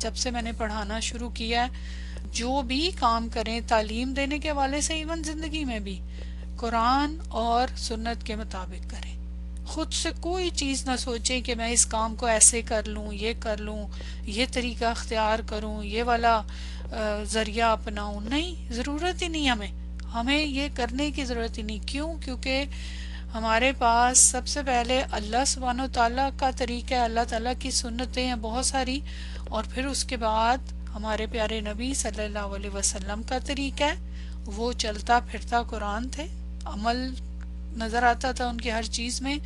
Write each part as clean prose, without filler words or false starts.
جب سے میں نے پڑھانا شروع کیا ہے، جو بھی کام کریں تعلیم دینے کے حوالے سے، ایون زندگی میں بھی قرآن اور سنت کے مطابق کریں. خود سے کوئی چیز نہ سوچیں کہ میں اس کام کو ایسے کر لوں، یہ کر لوں، یہ طریقہ اختیار کروں، یہ والا ذریعہ اپناؤں. نہیں، ضرورت ہی نہیں ہمیں یہ کرنے کی ضرورت ہی نہیں. کیوں؟ کیونکہ ہمارے پاس سب سے پہلے اللہ سبحانہ و تعالیٰ کا طریقہ ہے، اللہ تعالیٰ کی سنتیں ہیں بہت ساری، اور پھر اس کے بعد ہمارے پیارے نبی صلی اللہ علیہ وسلم کا طریقہ ہے. وہ چلتا پھرتا قرآن تھے، عمل نظر آتا تھا ان کی ہر چیز میں،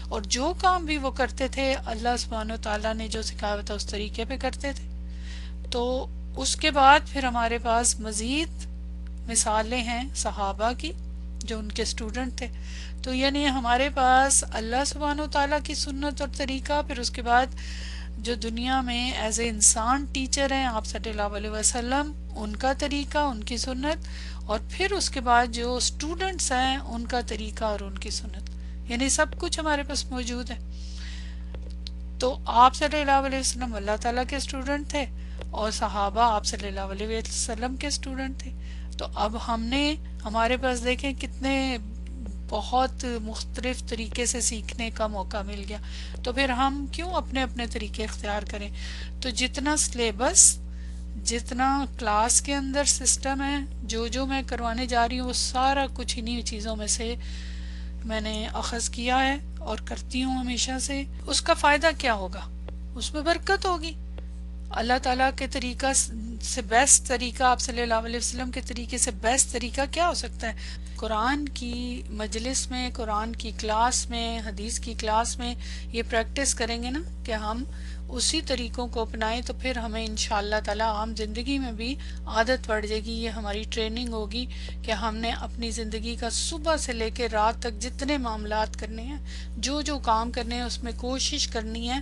اور جو کام بھی وہ کرتے تھے اللہ سبحانہ و تعالیٰ نے جو سکھایا تھا اس طریقے پہ کرتے تھے. تو اس کے بعد پھر ہمارے پاس مزید مثالیں ہیں صحابہ کی جو ان کے اسٹوڈنٹ تھے. تو یعنی ہمارے پاس اللہ سبحانہ و تعالیٰ کی سنت اور طریقہ، پھر اس کے بعد جو دنیا میں ایز اے انسان ٹیچر ہیں آپ صلی اللہ علیہ وسلم، ان کا طریقہ، ان کی سنت، اور پھر اس کے بعد جو اسٹوڈنٹس ہیں ان کا طریقہ اور ان کی سنت. یعنی سب کچھ ہمارے پاس موجود ہے. تو آپ صلی اللہ علیہ وسلم اللہ تعالیٰ کے اسٹوڈنٹ تھے، اور صحابہ آپ صلی اللہ علیہ وسلم کے اسٹوڈنٹ تھے. تو اب ہمارے پاس دیکھیں کتنے بہت مختلف طریقے سے سیکھنے کا موقع مل گیا. تو پھر ہم کیوں اپنے اپنے طریقے اختیار کریں؟ تو جتنا سلیبس، جتنا کلاس کے اندر سسٹم ہے، جو میں کروانے جا رہی ہوں وہ سارا کچھ انہی چیزوں میں سے میں نے اخذ کیا ہے اور کرتی ہوں ہمیشہ سے. اس کا فائدہ کیا ہوگا؟ اس میں برکت ہوگی. اللہ تعالیٰ کے طریقہ سے بیسٹ طریقہ، آپ صلی اللہ علیہ وسلم کے طریقے سے بیسٹ طریقہ کیا ہو سکتا ہے؟ قرآن کی مجلس میں، قرآن کی کلاس میں، حدیث کی کلاس میں یہ پریکٹس کریں گے نا کہ ہم اسی طریقوں کو اپنائیں، تو پھر ہمیں انشاءاللہ تعالیٰ عام زندگی میں بھی عادت پڑ جائے گی. یہ ہماری ٹریننگ ہوگی کہ ہم نے اپنی زندگی کا صبح سے لے کے رات تک جتنے معاملات کرنے ہیں، جو کام کرنے ہیں، اس میں کوشش کرنی ہے.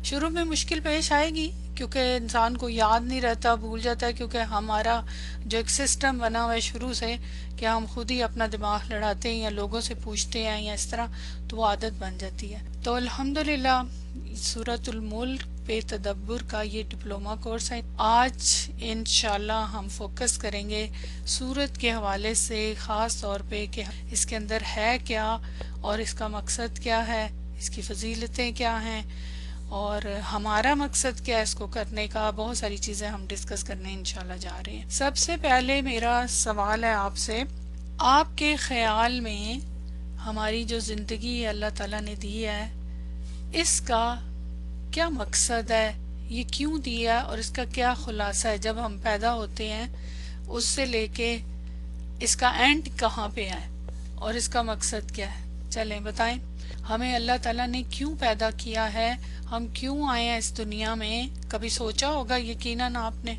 شروع میں مشکل پیش آئے گی کیونکہ انسان کو یاد نہیں رہتا، بھول جاتا ہے، کیونکہ ہمارا جو ایک سسٹم بنا ہوا ہے شروع سے کہ ہم خود ہی اپنا دماغ لڑاتے ہیں یا لوگوں سے پوچھتے ہیں یا اس طرح، تو وہ عادت بن جاتی ہے. تو الحمدللہ سورۃ الملک پہ تدبر کا یہ ڈپلومہ کورس ہے. آج انشاءاللہ ہم فوکس کریں گے سورت کے حوالے سے، خاص طور پہ کہ اس کے اندر ہے کیا اور اس کا مقصد کیا ہے، اس کی فضیلتیں کیا ہیں، اور ہمارا مقصد کیا ہے اس کو کرنے کا. بہت ساری چیزیں ہم ڈسکس کرنے انشاءاللہ جا رہے ہیں. سب سے پہلے میرا سوال ہے آپ سے، آپ کے خیال میں ہماری جو زندگی اللہ تعالیٰ نے دی ہے، اس کا کیا مقصد ہے؟ یہ کیوں دیا اور اس کا کیا خلاصہ ہے؟ جب ہم پیدا ہوتے ہیں اس سے لے کے اس کا اینڈ کہاں پہ ہے اور اس کا مقصد کیا ہے؟ چلیں بتائیں. ہمیں اللہ تعالیٰ نے کیوں پیدا کیا ہے؟ ہم کیوں آئے ہیں اس دنیا میں؟ کبھی سوچا ہوگا یقیناً آپ نے.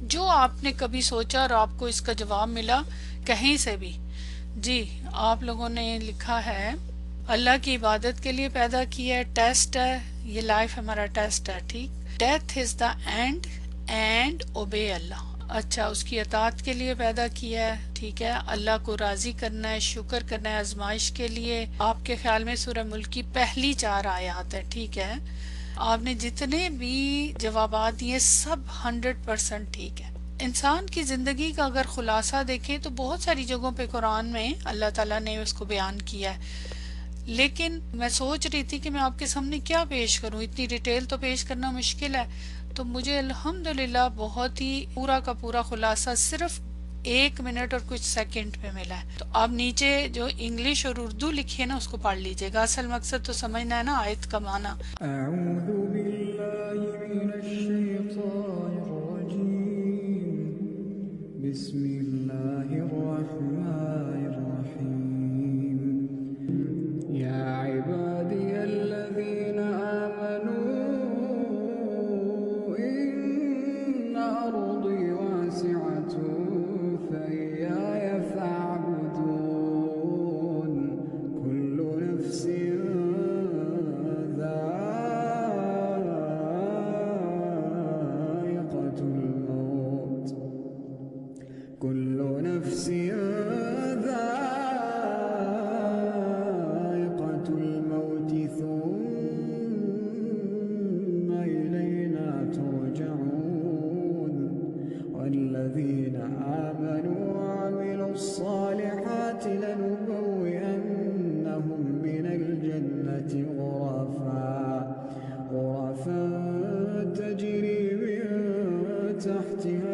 جو آپ نے کبھی سوچا اور آپ کو اس کا جواب ملا کہیں سے بھی. جی آپ لوگوں نے لکھا ہے اللہ کی عبادت کے لیے پیدا کیا ہے، ٹیسٹ ہے، یہ لائف ہمارا ٹیسٹ ہے. ٹھیک، ڈیتھ از دا اینڈ اینڈ اوبے اللہ. اچھا، اس کی اطاعت کے لیے پیدا کیا ہے. ٹھیک ہے، اللہ کو راضی کرنا ہے، شکر کرنا ہے، آزمائش کے لیے. آپ کے خیال میں سورہ ملک کی پہلی 4 آیات ہے. ٹھیک ہے، آپ نے جتنے بھی جوابات دیے سب 100% ٹھیک ہے. انسان کی زندگی کا اگر خلاصہ دیکھیں تو بہت ساری جگہوں پہ قرآن میں اللہ تعالیٰ نے اس کو بیان کیا ہے، لیکن میں سوچ رہی تھی کہ میں آپ کے سامنے کیا پیش کروں. اتنی ڈیٹیل تو پیش کرنا مشکل ہے، تو مجھے الحمدللہ بہت ہی پورا کا پورا خلاصہ صرف 1 منٹ اور کچھ سیکنڈ پہ ملا ہے. تو آپ نیچے جو انگلش اور اردو لکھی ہے نا اس کو پڑھ لیجئے گا. اصل مقصد تو سمجھنا ہے نا آیت کا معنی. اعوذ باللہ من الشیطان الرجیم، بسم اللہ الرحمن الرحیم. یا عبادی الذین آمنوا ان ارضی واسعة فإیایا فاعبدون. کل نفس كل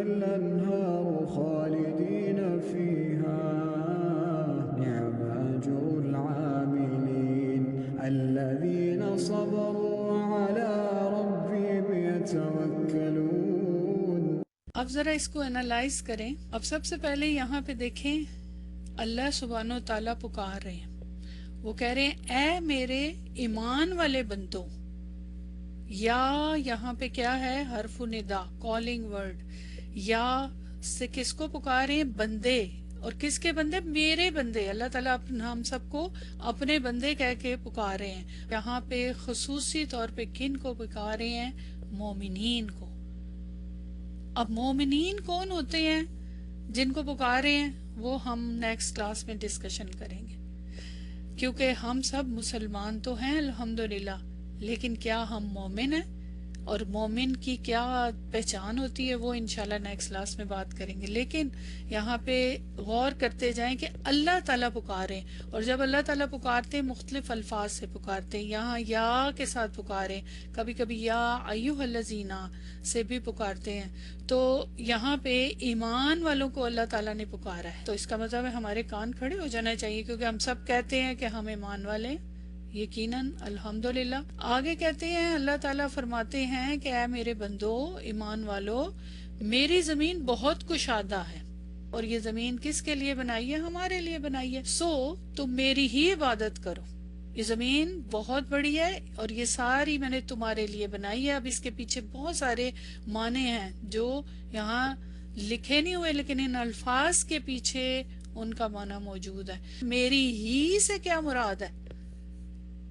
الأنهار خالدين فيها نعم أجر العاملين الذين صبروا وعلى ربهم يتوكلون. اب ذرا اس کو انالائز کریں. اب سب سے پہلے یہاں پہ دیکھیں اللہ سبحانہ و تعالیٰ پکار رہے ہیں. وہ کہہ رہے ہیں اے میرے ایمان والے بندوں. یا یہاں پہ کیا ہے؟ حرف ندا، کالنگ ورڈ. یا سے کس کو پکار رہے ہیں؟ بندے. اور کس کے بندے؟ میرے بندے. اللہ تعالیٰ ہم سب کو اپنے بندے کہہ کے پکار رہے ہیں. یہاں پہ خصوصی طور پہ کن کو پکار رہے ہیں؟ مومنین کو. اب مومنین کون ہوتے ہیں جن کو پکارے ہیں؟ وہ ہم نیکسٹ کلاس میں ڈسکشن کریں گے، کیونکہ ہم سب مسلمان تو ہیں الحمدللہ، لیکن کیا ہم مومن ہیں؟ اور مومن کی کیا پہچان ہوتی ہے وہ انشاءاللہ نیکسٹ کلاس میں بات کریں گے. لیکن یہاں پہ غور کرتے جائیں کہ اللہ تعالیٰ پکارے، اور جب اللہ تعالیٰ پکارتے ہیں مختلف الفاظ سے پکارتے ہیں. یہاں یا کے ساتھ پکارے، کبھی کبھی یا ایھا الذین سے بھی پکارتے ہیں. تو یہاں پہ ایمان والوں کو اللہ تعالیٰ نے پکارا ہے، تو اس کا مطلب ہے ہمارے کان کھڑے ہو جانا چاہیے، کیونکہ ہم سب کہتے ہیں کہ ہم ایمان والے ہیں. یقیناً الحمدللہ. آگے کہتے ہیں اللہ تعالیٰ فرماتے ہیں کہ اے میرے بندو، ایمان والو، میری زمین بہت کشادہ ہے، اور یہ زمین کس کے لیے بنائی ہے؟ ہمارے لیے بنائی ہے. سو تم میری ہی عبادت کرو. یہ زمین بہت بڑی ہے اور یہ ساری میں نے تمہارے لیے بنائی ہے. اب اس کے پیچھے بہت سارے معنی ہیں جو یہاں لکھے نہیں ہوئے، لیکن ان الفاظ کے پیچھے ان کا معنی موجود ہے. میری ہی سے کیا مراد ہے؟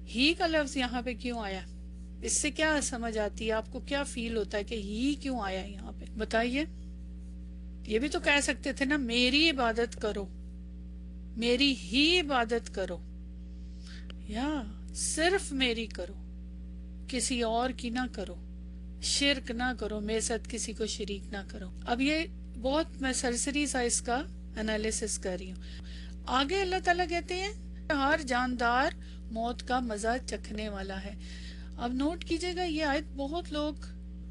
ہی کا لفظ یہاں پہ کیوں آیا؟ اس سے کیا سمجھ آتی ہے؟ آپ کو کیا فیل ہوتا ہے کہ ہی کیوں آیا یہاں پہ؟ بتائیے. یہ بھی تو کہہ سکتے تھے نا میری عبادت کرو، میری ہی عبادت کرو، یا صرف میری کرو، کسی اور کی نہ کرو، شرک نہ کرو، میرے ساتھ کسی کو شریک نہ کرو. اب یہ بہت میں سرسری سا اس کا انالیسس کر رہی ہوں. آگے اللہ تعالیٰ کہتے ہیں ہر جاندار موت کا مزہ چکھنے والا ہے. اب نوٹ کیجئے گا یہ آیت بہت لوگ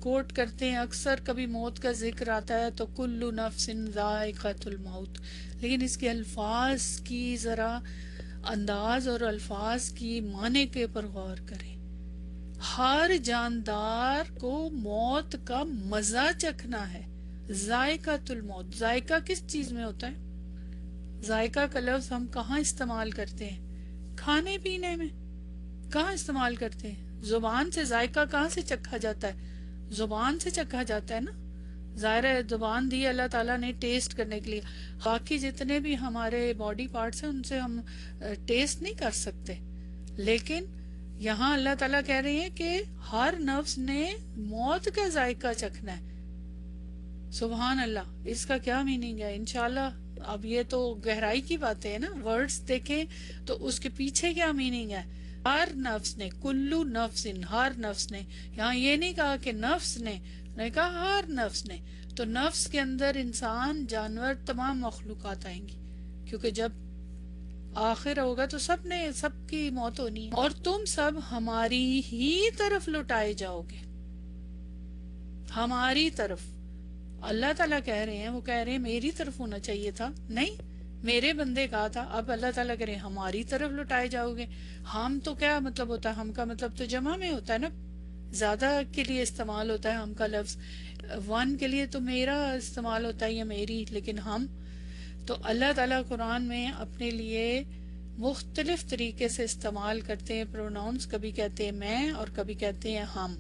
کوٹ کرتے ہیں. اکثر کبھی موت کا ذکر آتا ہے تو کل نفس ذائقۃ الموت، لیکن اس کے الفاظ کی ذرا انداز اور الفاظ کی معنی کے اوپر غور کریں. ہر جاندار کو موت کا مزہ چکھنا ہے. ذائقۃ الموت، ذائقہ کس چیز میں ہوتا ہے؟ ذائقہ کا لفظ ہم کہاں استعمال کرتے ہیں؟ کھانے پینے میں. کہاں استعمال کرتے ہیں؟ زبان سے. ذائقہ کہاں سے چکھا جاتا ہے؟ زبان سے چکھا جاتا ہے نا. ظاہر ہے زبان دی اللہ تعالیٰ نے ٹیسٹ کرنے کے لیے. باقی جتنے بھی ہمارے باڈی پارٹس ہیں ان سے ہم ٹیسٹ نہیں کر سکتے، لیکن یہاں اللہ تعالیٰ کہہ رہے ہیں کہ ہر نفس نے موت کا ذائقہ چکھنا ہے. سبحان اللہ. اس کا کیا میننگ ہے؟ انشاءاللہ اب یہ تو گہرائی کی باتیں ہیں نا. ورڈز دیکھیں تو اس کے پیچھے کیا میننگ ہے. ہر نفس نے، کلو نفس، ہر نفس نے. یہاں یہ نہیں کہا کہ نفس نے کہا ہر نفس نے. تو نفس کے اندر انسان، جانور، تمام مخلوقات آئیں گی، کیونکہ جب آخر ہوگا تو سب کی موت ہونی ہے. اور تم سب ہماری ہی طرف لوٹائے جاؤ گے. ہماری طرف اللہ تعالیٰ کہہ رہے ہیں، وہ کہہ رہے ہیں میری طرف ہونا چاہیے تھا، نہیں میرے بندے کہا تھا. اب اللہ تعالیٰ کہہ رہے ہیں ہماری طرف لوٹائے جاؤ گے. ہم تو کیا مطلب ہوتا ہے؟ ہم کا مطلب تو جمع میں ہوتا ہے نا، زیادہ کے لیے استعمال ہوتا ہے ہم کا لفظ. ون کے لیے تو میرا استعمال ہوتا ہے یا میری، لیکن ہم تو اللہ تعالیٰ قرآن میں اپنے لیے مختلف طریقے سے استعمال کرتے ہیں پروناؤنس. کبھی کہتے ہیں میں اور کبھی کہتے ہیں ہم.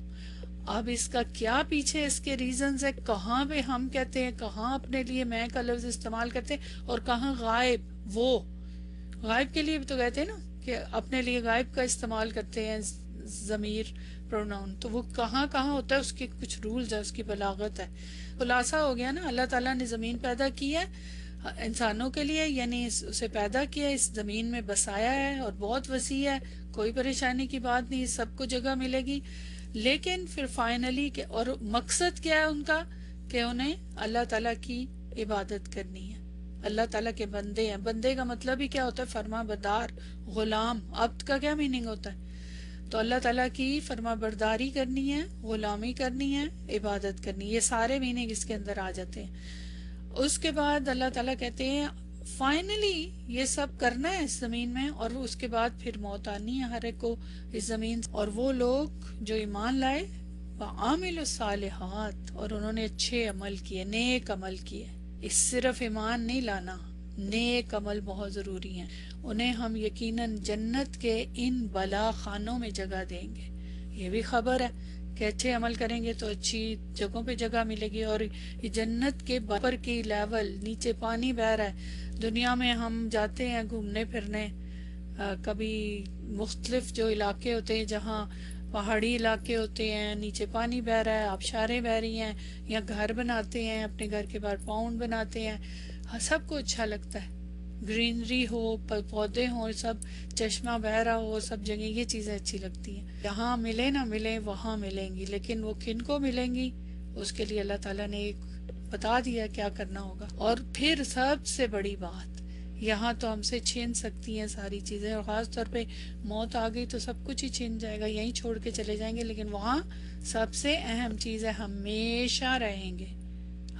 اب اس کا کیا پیچھے اس کے ریزنز ہے؟ کہاں پہ ہم کہتے ہیں، کہاں اپنے لیے میں کا لفظ استعمال کرتے ہیں، اور کہاں غائب. وہ غائب کے لیے بھی تو کہتے ہیں نا کہ اپنے لیے غائب کا استعمال کرتے ہیں ضمیر پروناؤن. تو وہ کہاں کہاں ہوتا ہے، اس کے کچھ رولز ہے، اس کی بلاغت ہے. خلاصہ ہو گیا نا. اللہ تعالیٰ نے زمین پیدا کی ہے انسانوں کے لیے، یعنی اسے پیدا کیا، اس زمین میں بسایا ہے اور بہت وسیع ہے، کوئی پریشانی کی بات نہیں، سب کو جگہ ملے گی. لیکن پھر فائنلی اور مقصد کیا ہے ان کا؟ کہ انہیں اللہ تعالیٰ کی عبادت کرنی ہے. اللہ تعالیٰ کے بندے ہیں. بندے کا مطلب ہی کیا ہوتا ہے؟ فرما بردار، غلام. عبد کا کیا میننگ ہوتا ہے؟ تو اللہ تعالیٰ کی فرما برداری کرنی ہے، غلامی کرنی ہے، عبادت کرنی ہے، یہ سارے میننگ اس کے اندر آ جاتے ہیں۔ اس کے بعد اللہ تعالیٰ کہتے ہیں فائنلی یہ سب کرنا ہے اس زمین میں، اور اس کے بعد پھر موت آنی ہے ہر ایک کو اس زمین سے۔ اور وہ لوگ جو ایمان لائے وَعَامِلُوا الصَّالِحَاتِ، اور انہوں نے اچھے عمل کیے، نیک عمل کیے۔ اس صرف ایمان نہیں لانا، نیک عمل بہت ضروری ہیں، انہیں ہم یقیناً جنت کے ان بلا خانوں میں جگہ دیں گے۔ یہ بھی خبر ہے کہ اچھے عمل کریں گے تو اچھی جگہوں پہ جگہ ملے گی، اور یہ جنت کے اوپر کی لیول، نیچے پانی بہہ رہا ہے۔ دنیا میں ہم جاتے ہیں گھومنے پھرنے، کبھی مختلف جو علاقے ہوتے ہیں جہاں پہاڑی علاقے ہوتے ہیں، نیچے پانی بہہ رہا ہے، آبشاریں بہہ رہی ہیں، یا گھر بناتے ہیں، اپنے گھر کے باہر پاؤنڈ بناتے ہیں، سب کو اچھا لگتا ہے، گرینری ہو، پودے ہوں، سب چشمہ بہہ رہا ہو، سب جگہ یہ چیزیں اچھی لگتی ہیں۔ یہاں ملے نہ ملے وہاں ملیں گی، لیکن وہ کن کو ملیں گی اس کے لیے اللہ تعالیٰ نے ایک بتا دیا کیا کرنا ہوگا۔ اور پھر سب سے بڑی بات، یہاں تو ہم سے چھین سکتی ہیں ساری چیزیں، اور خاص طور پہ موت آ گئی تو سب کچھ ہی چھین جائے گا، یہیں چھوڑ کے چلے جائیں گے، لیکن وہاں سب سے اہم چیز ہے ہمیشہ رہیں گے،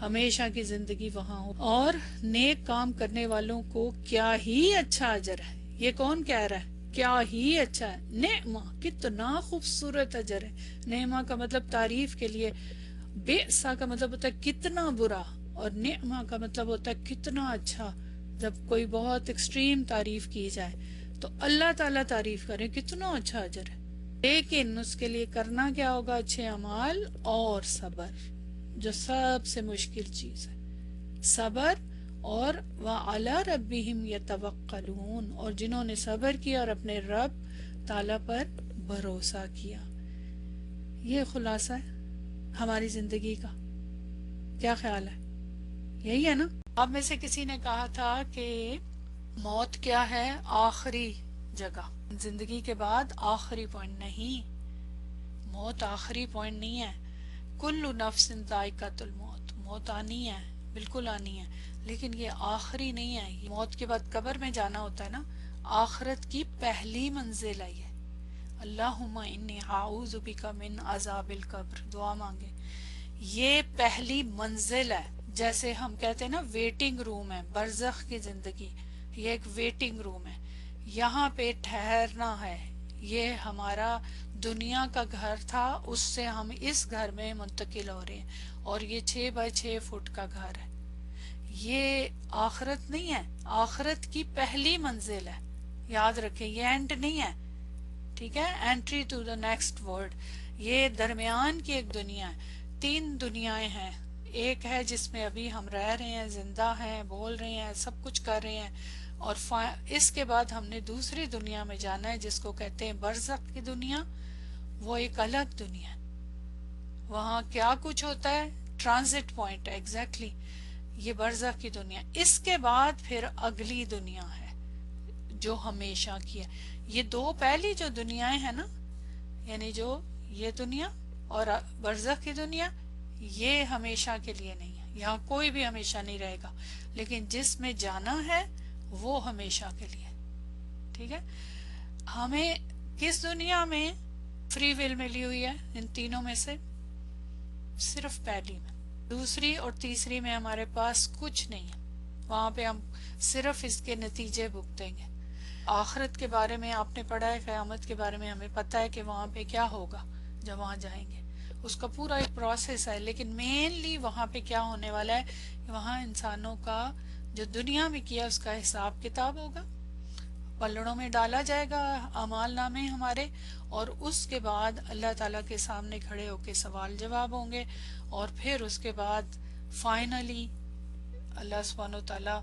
ہمیشہ کی زندگی وہاں ہو۔ اور نیک کام کرنے والوں کو کیا ہی اچھا اجر ہے۔ یہ کون کہہ رہا ہے؟ کیا ہی اچھا ہے، نعمہ، کتنا خوبصورت اجر ہے۔ نعمہ کا مطلب تعریف کے لیے، بئسا کا مطلب ہوتا ہے کتنا برا، اور نعمہ کا مطلب ہوتا ہے کتنا اچھا، جب کوئی بہت ایکسٹریم تعریف کی جائے تو اللہ تعالیٰ تعریف کرے کتنا اچھا اجر ہے۔ لیکن اس کے لیے کرنا کیا ہوگا؟ اچھے اعمال اور صبر، جو سب سے مشکل چیز ہے، صبر۔ اور وَعَلَىٰ رَبِّهِمْ يَتَوَكَّلُونَ، اور جنہوں نے صبر کیا اور اپنے رب تعالیٰ پر بھروسہ کیا۔ یہ خلاصہ ہے ہماری زندگی کا۔ کیا خیال ہے؟ یہی ہے نا؟ آپ میں سے کسی نے کہا تھا کہ موت کیا ہے؟ آخری جگہ، زندگی کے بعد آخری پوائنٹ نہیں، موت آخری پوائنٹ نہیں ہے۔ کل نفس ذائقۃ الموت، موت آنی ہے، بالکل آنی ہے، لیکن یہ آخری نہیں ہے۔ یہ موت کے بعد قبر میں جانا ہوتا ہے نا، آخرت کی پہلی منزل ہے یہ۔ اللہم انی اعوذ بک من عذاب القبر، دعا مانگے، یہ پہلی منزل ہے۔ جیسے ہم کہتے ہیں نا ویٹنگ روم ہے، برزخ کی زندگی، یہ ایک ویٹنگ روم ہے، یہاں پہ ٹھہرنا ہے۔ یہ ہمارا دنیا کا گھر تھا، اس سے ہم اس گھر میں منتقل ہو رہے ہیں، اور یہ 6x6 فٹ کا گھر ہے۔ یہ آخرت نہیں ہے، آخرت کی پہلی منزل ہے، یاد رکھیں، یہ اینڈ نہیں ہے، ٹھیک ہے؟ Entry to the next world, یہ درمیان کی ایک دنیا ہے۔ 3 دنیایں ہیں، ایک ہے جس میں ابھی ہم رہ رہے ہیں، زندہ ہیں، بول رہے ہیں، سب کچھ کر رہے ہیں، اور اس کے بعد ہم نے دوسری دنیا میں جانا ہے جس کو کہتے ہیں برزخ کی دنیا۔ وہ ایک الگ دنیا ہے، وہاں کیا کچھ ہوتا ہے، ٹرانزٹ پوائنٹ ہے، ایگزیکٹلی یہ برزخ کی دنیا۔ اس کے بعد پھر اگلی دنیا ہے جو ہمیشہ کی ہے۔ یہ 2 پہلی جو دنیایں ہیں نا، یعنی جو یہ دنیا اور برزخ کی دنیا، یہ ہمیشہ کے لیے نہیں ہے، یہاں کوئی بھی ہمیشہ نہیں رہے گا، لیکن جس میں جانا ہے وہ ہمیشہ کے لیے، ٹھیک ہے؟ ہمیں کس دنیا میں فری ول ملی ہوئی ہے؟ ان تینوں میں سے صرف پہلی میں، دوسری اور تیسری میں ہمارے پاس کچھ نہیں ہے، وہاں پہ ہم صرف اس کے نتیجے بھگتیں گے۔ آخرت کے بارے میں آپ نے پڑھا ہے، قیامت کے بارے میں ہمیں پتہ ہے کہ وہاں پہ کیا ہوگا جب وہاں جائیں گے، اس کا پورا ایک پروسیس ہے، لیکن مینلی وہاں پہ کیا ہونے والا ہے کہ وہاں انسانوں کا جو دنیا میں کیا اس کا حساب کتاب ہوگا، پلڑوں میں ڈالا جائے گا اعمال نامے ہمارے، اور اس کے بعد اللہ تعالیٰ کے سامنے کھڑے ہو کے سوال جواب ہوں گے، اور پھر اس کے بعد فائنلی اللہ سبحانہ وتعالیٰ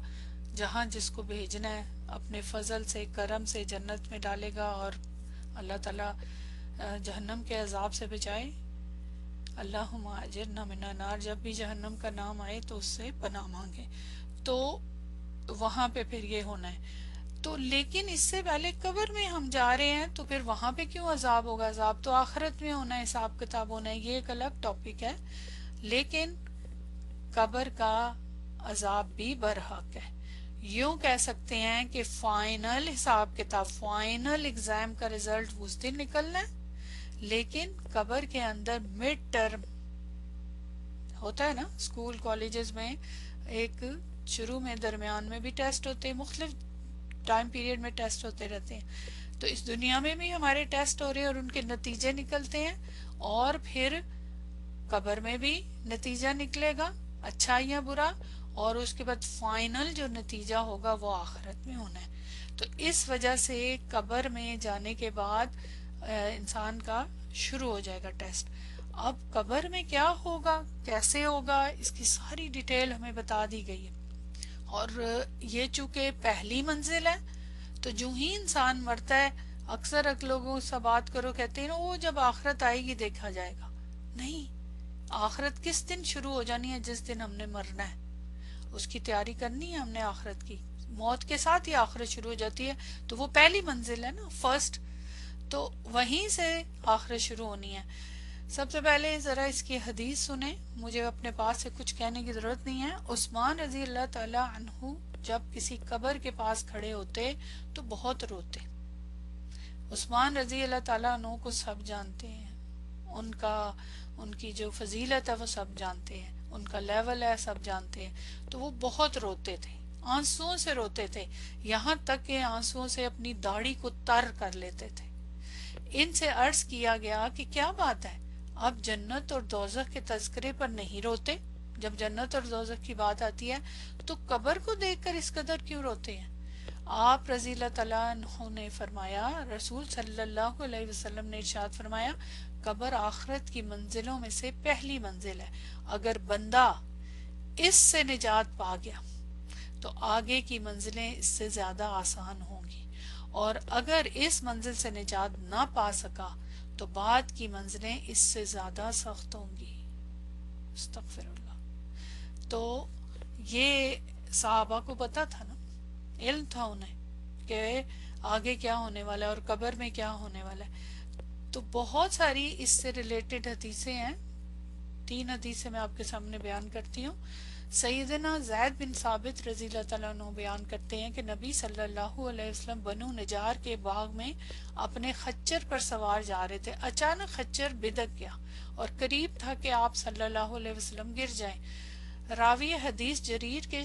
جہاں جس کو بھیجنا ہے اپنے فضل سے، کرم سے جنت میں ڈالے گا، اور اللہ تعالیٰ جہنم کے عذاب سے بچائے۔ اللہم اجرنا من النار، جب بھی جہنم کا نام آئے تو اس سے پناہ مانگے، تو وہاں پہ پھر یہ ہونا ہے۔ تو لیکن اس سے پہلے قبر میں ہم جا رہے ہیں تو پھر وہاں پہ کیوں عذاب ہوگا؟ عذاب تو آخرت میں ہونا ہے، حساب کتاب ہونا ہے، یہ ایک الگ ٹاپک ہے، لیکن قبر کا عذاب بھی برحق ہے۔ یوں کہہ سکتے ہیں کہ فائنل حساب کتاب، فائنل ایگزام کا رزلٹ اس دن نکلنا ہے، لیکن قبر کے اندر مڈ ٹرم ہوتا ہے نا، اسکول کالجز میں ایک شروع میں درمیان میں بھی ٹیسٹ ہوتے ہیں، مختلف ٹائم پیریڈ میں ٹیسٹ ہوتے رہتے ہیں، تو اس دنیا میں بھی ہمارے ٹیسٹ ہو رہے ہیں اور ان کے نتیجے نکلتے ہیں، اور پھر قبر میں بھی نتیجہ نکلے گا اچھا یا برا، اور اس کے بعد فائنل جو نتیجہ ہوگا وہ آخرت میں ہونا ہے۔ تو اس وجہ سے قبر میں جانے کے بعد انسان کا شروع ہو جائے گا ٹیسٹ۔ اب قبر میں کیا ہوگا، کیسے ہوگا، اس کی ساری ڈیٹیل ہمیں بتا دی گئی ہے، اور یہ چونکہ پہلی منزل ہے تو جو ہی انسان مرتا ہے، اکثر لوگوں سے بات کرو کہتے ہیں نا وہ جب آخرت آئے گی دیکھا جائے گا، نہیں، آخرت کس دن شروع ہو جانی ہے؟ جس دن ہم نے مرنا ہے، اس کی تیاری کرنی ہے ہم نے آخرت کی، موت کے ساتھ ہی آخرت شروع ہو جاتی ہے، تو وہ پہلی منزل ہے نا، فرسٹ، تو وہیں سے آخرت شروع ہونی ہے۔ سب سے پہلے ذرا اس کی حدیث سنیں، مجھے اپنے پاس سے کچھ کہنے کی ضرورت نہیں ہے۔ عثمان رضی اللہ تعالی عنہ جب کسی قبر کے پاس کھڑے ہوتے تو بہت روتے۔ عثمان رضی اللہ تعالیٰ عنہ کو سب جانتے ہیں، ان کی جو فضیلت ہے وہ سب جانتے ہیں، ان کا لیول ہے سب جانتے ہیں، تو وہ بہت روتے تھے، آنسوؤں سے روتے تھے، یہاں تک کہ آنسوؤں سے اپنی داڑھی کو تر کر لیتے تھے۔ ان سے عرض کیا گیا کہ کیا بات ہے، آپ جنت اور دوزخ کے تذکرے پر نہیں روتے؟ جب جنت اور دوزخ کی بات آتی ہے تو قبر کو دیکھ کر اس قدر کیوں روتے ہیں؟ آپ رضی اللہ تعالیٰ عنہ نے فرمایا، رسول صلی اللہ علیہ وسلم نے ارشاد فرمایا، قبر آخرت کی منزلوں میں سے پہلی منزل ہے، اگر بندہ اس سے نجات پا گیا تو آگے کی منزلیں اس سے زیادہ آسان ہوں گی، اور اگر اس منزل سے نجات نہ پا سکا تو بعد کی منزلیں اس سے زیادہ سخت ہوں گی۔ استغفر اللہ۔ تو یہ صحابہ کو پتا تھا نا، علم تھا انہیں کہ آگے کیا ہونے والا ہے اور قبر میں کیا ہونے والا ہے۔ تو بہت ساری اس سے ریلیٹڈ حدیثیں ہیں، 3 حدیثیں میں آپ کے سامنے بیان کرتی ہوں۔ سیدنا زید بن ثابت رضی اللہ تعالیٰ عنہ بیان کرتے ہیں کہ نبی صلی اللہ علیہ وسلم بنو نجار کے باغ میں اپنے خچر پر سوار جا رہے تھے، اچانک خچر بدک گیا اور قریب تھا کہ آپ صلی اللہ علیہ وسلم گر جائیں۔ راوی حدیث جریر کے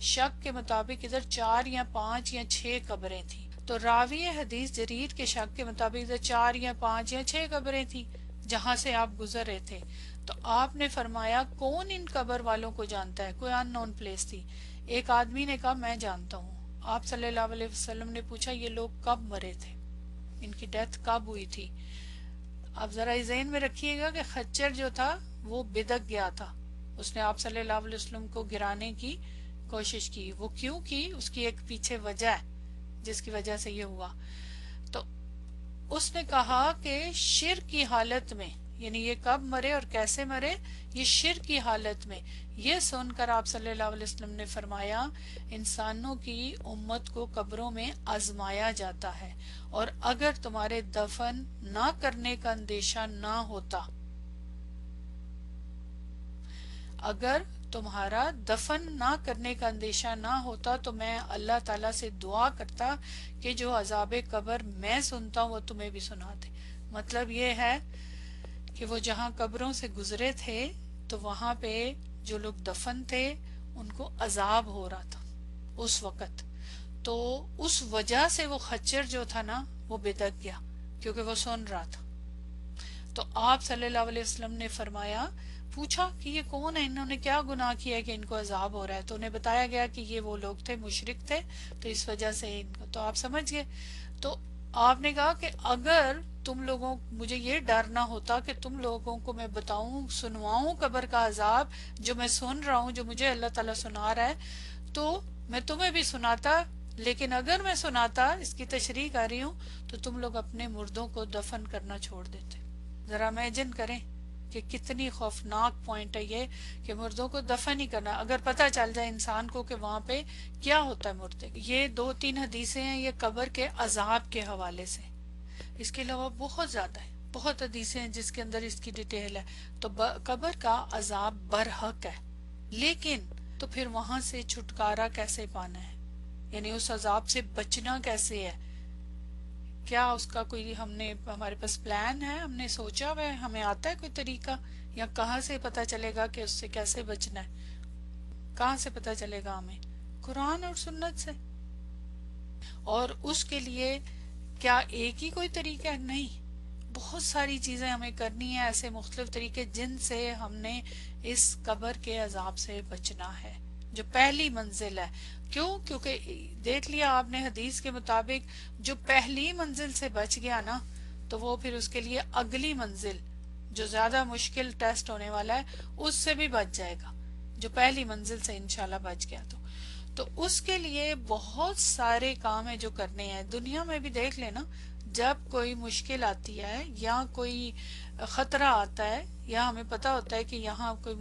شک کے مطابق ادھر 4 یا 5 یا 6 قبریں تھیں، تو راوی حدیث جریر کے شک کے مطابق ادھر 4 یا 5 یا 6 قبریں تھیں جہاں سے آپ گزر رہے تھے۔ تو آپ نے فرمایا کون ان قبر والوں کو جانتا ہے؟ کوئی ان نون پلیس تھی۔ ایک آدمی نے کہا میں جانتا ہوں۔ آپ صلی اللہ علیہ وسلم نے پوچھا یہ لوگ کب مرے تھے، ان کی ڈیتھ کب ہوئی تھی؟ اب ذرا ذہن میں رکھیے گا کہ خچر جو تھا وہ بدک گیا تھا، اس نے آپ صلی اللہ علیہ وسلم کو گرانے کی کوشش کی۔ وہ کیوں کی؟ اس کی ایک پیچھے وجہ ہے جس کی وجہ سے یہ ہوا۔ تو اس نے کہا کہ شرک کی حالت میں، یعنی یہ کب مرے اور کیسے مرے، یہ شرک کی حالت میں۔ یہ سن کر آپ صلی اللہ علیہ وسلم نے فرمایا انسانوں کی امت کو قبروں میں آزمایا جاتا ہے، اور اگر تمہارے دفن نہ کرنے کا اندیشہ نہ ہوتا، اگر تمہارا دفن نہ کرنے کا اندیشہ نہ ہوتا تو میں اللہ تعالیٰ سے دعا کرتا کہ جو عذاب قبر میں سنتا ہوں وہ تمہیں بھی سنا دے۔ مطلب یہ ہے کہ وہ جہاں قبروں سے گزرے تھے تو وہاں پہ جو لوگ دفن تھے ان کو عذاب ہو رہا تھا اس وقت، تو اس وجہ سے وہ خچر جو تھا نا وہ بدک گیا کیونکہ وہ سن رہا تھا۔ تو آپ صلی اللہ علیہ وسلم نے فرمایا، پوچھا کہ یہ کون ہے، انہوں نے کیا گناہ کیا کہ ان کو عذاب ہو رہا ہے؟ تو انہیں بتایا گیا کہ یہ وہ لوگ تھے، مشرک تھے، تو اس وجہ سے ان کو، تو آپ سمجھ گئے۔ تو آپ نے کہا کہ اگر تم لوگوں، مجھے یہ ڈر نہ ہوتا کہ تم لوگوں کو میں بتاؤں، سنواؤں قبر کا عذاب جو میں سن رہا ہوں، جو مجھے اللہ تعالیٰ سنا رہا ہے، تو میں تمہیں بھی سناتا، لیکن اگر میں سناتا، اس کی تشریح کر رہی ہوں، تو تم لوگ اپنے مردوں کو دفن کرنا چھوڑ دیتے۔ ذرا امیجن کریں کہ کتنی خوفناک پوائنٹ ہے یہ کہ مردوں کو دفن ہی کرنا، اگر پتہ چل جائے انسان کو کہ وہاں پہ کیا ہوتا ہے مردے۔ یہ 2-3 حدیثیں ہیں یہ قبر کے عذاب کے حوالے سے، اس کے علاوہ بہت زیادہ ہے، بہت حدیثیں ہیں جس کے اندر اس کی ڈیٹیل ہے۔ تو قبر کا عذاب برحق ہے، لیکن تو پھر وہاں سے چھٹکارا کیسے پانا ہے؟ یعنی اس عذاب سے بچنا کیسے ہے، کیا اس کا کوئی ہمارے پاس پلان ہے، ہم نے سوچا ہوا ہے، ہمیں آتا ہے کوئی طریقہ، یا کہاں سے پتا چلے گا کہ اس سے کیسے بچنا ہے؟ کہاں سے پتا چلے گا ہمیں؟ قرآن اور سنت سے۔ اور اس کے لیے کیا ایک ہی کوئی طریقہ ہے؟ نہیں، بہت ساری چیزیں ہمیں کرنی ہیں، ایسے مختلف طریقے جن سے ہم نے اس قبر کے عذاب سے بچنا ہے، جو پہلی منزل ہے۔ کیوں؟ کیونکہ دیکھ لیا آپ نے حدیث کے مطابق جو پہلی منزل سے بچ گیا نا، تو وہ پھر اس کے لیے اگلی منزل جو زیادہ مشکل ٹیسٹ ہونے والا ہے اس سے بھی بچ جائے گا، جو پہلی منزل سے انشاءاللہ بچ گیا تو اس کے لیے بہت سارے کام ہیں جو کرنے ہیں۔ دنیا میں بھی دیکھ لینا، جب کوئی مشکل آتی ہے یا کوئی خطرہ آتا ہے یا ہمیں پتہ ہوتا ہے کہ یہاں کوئی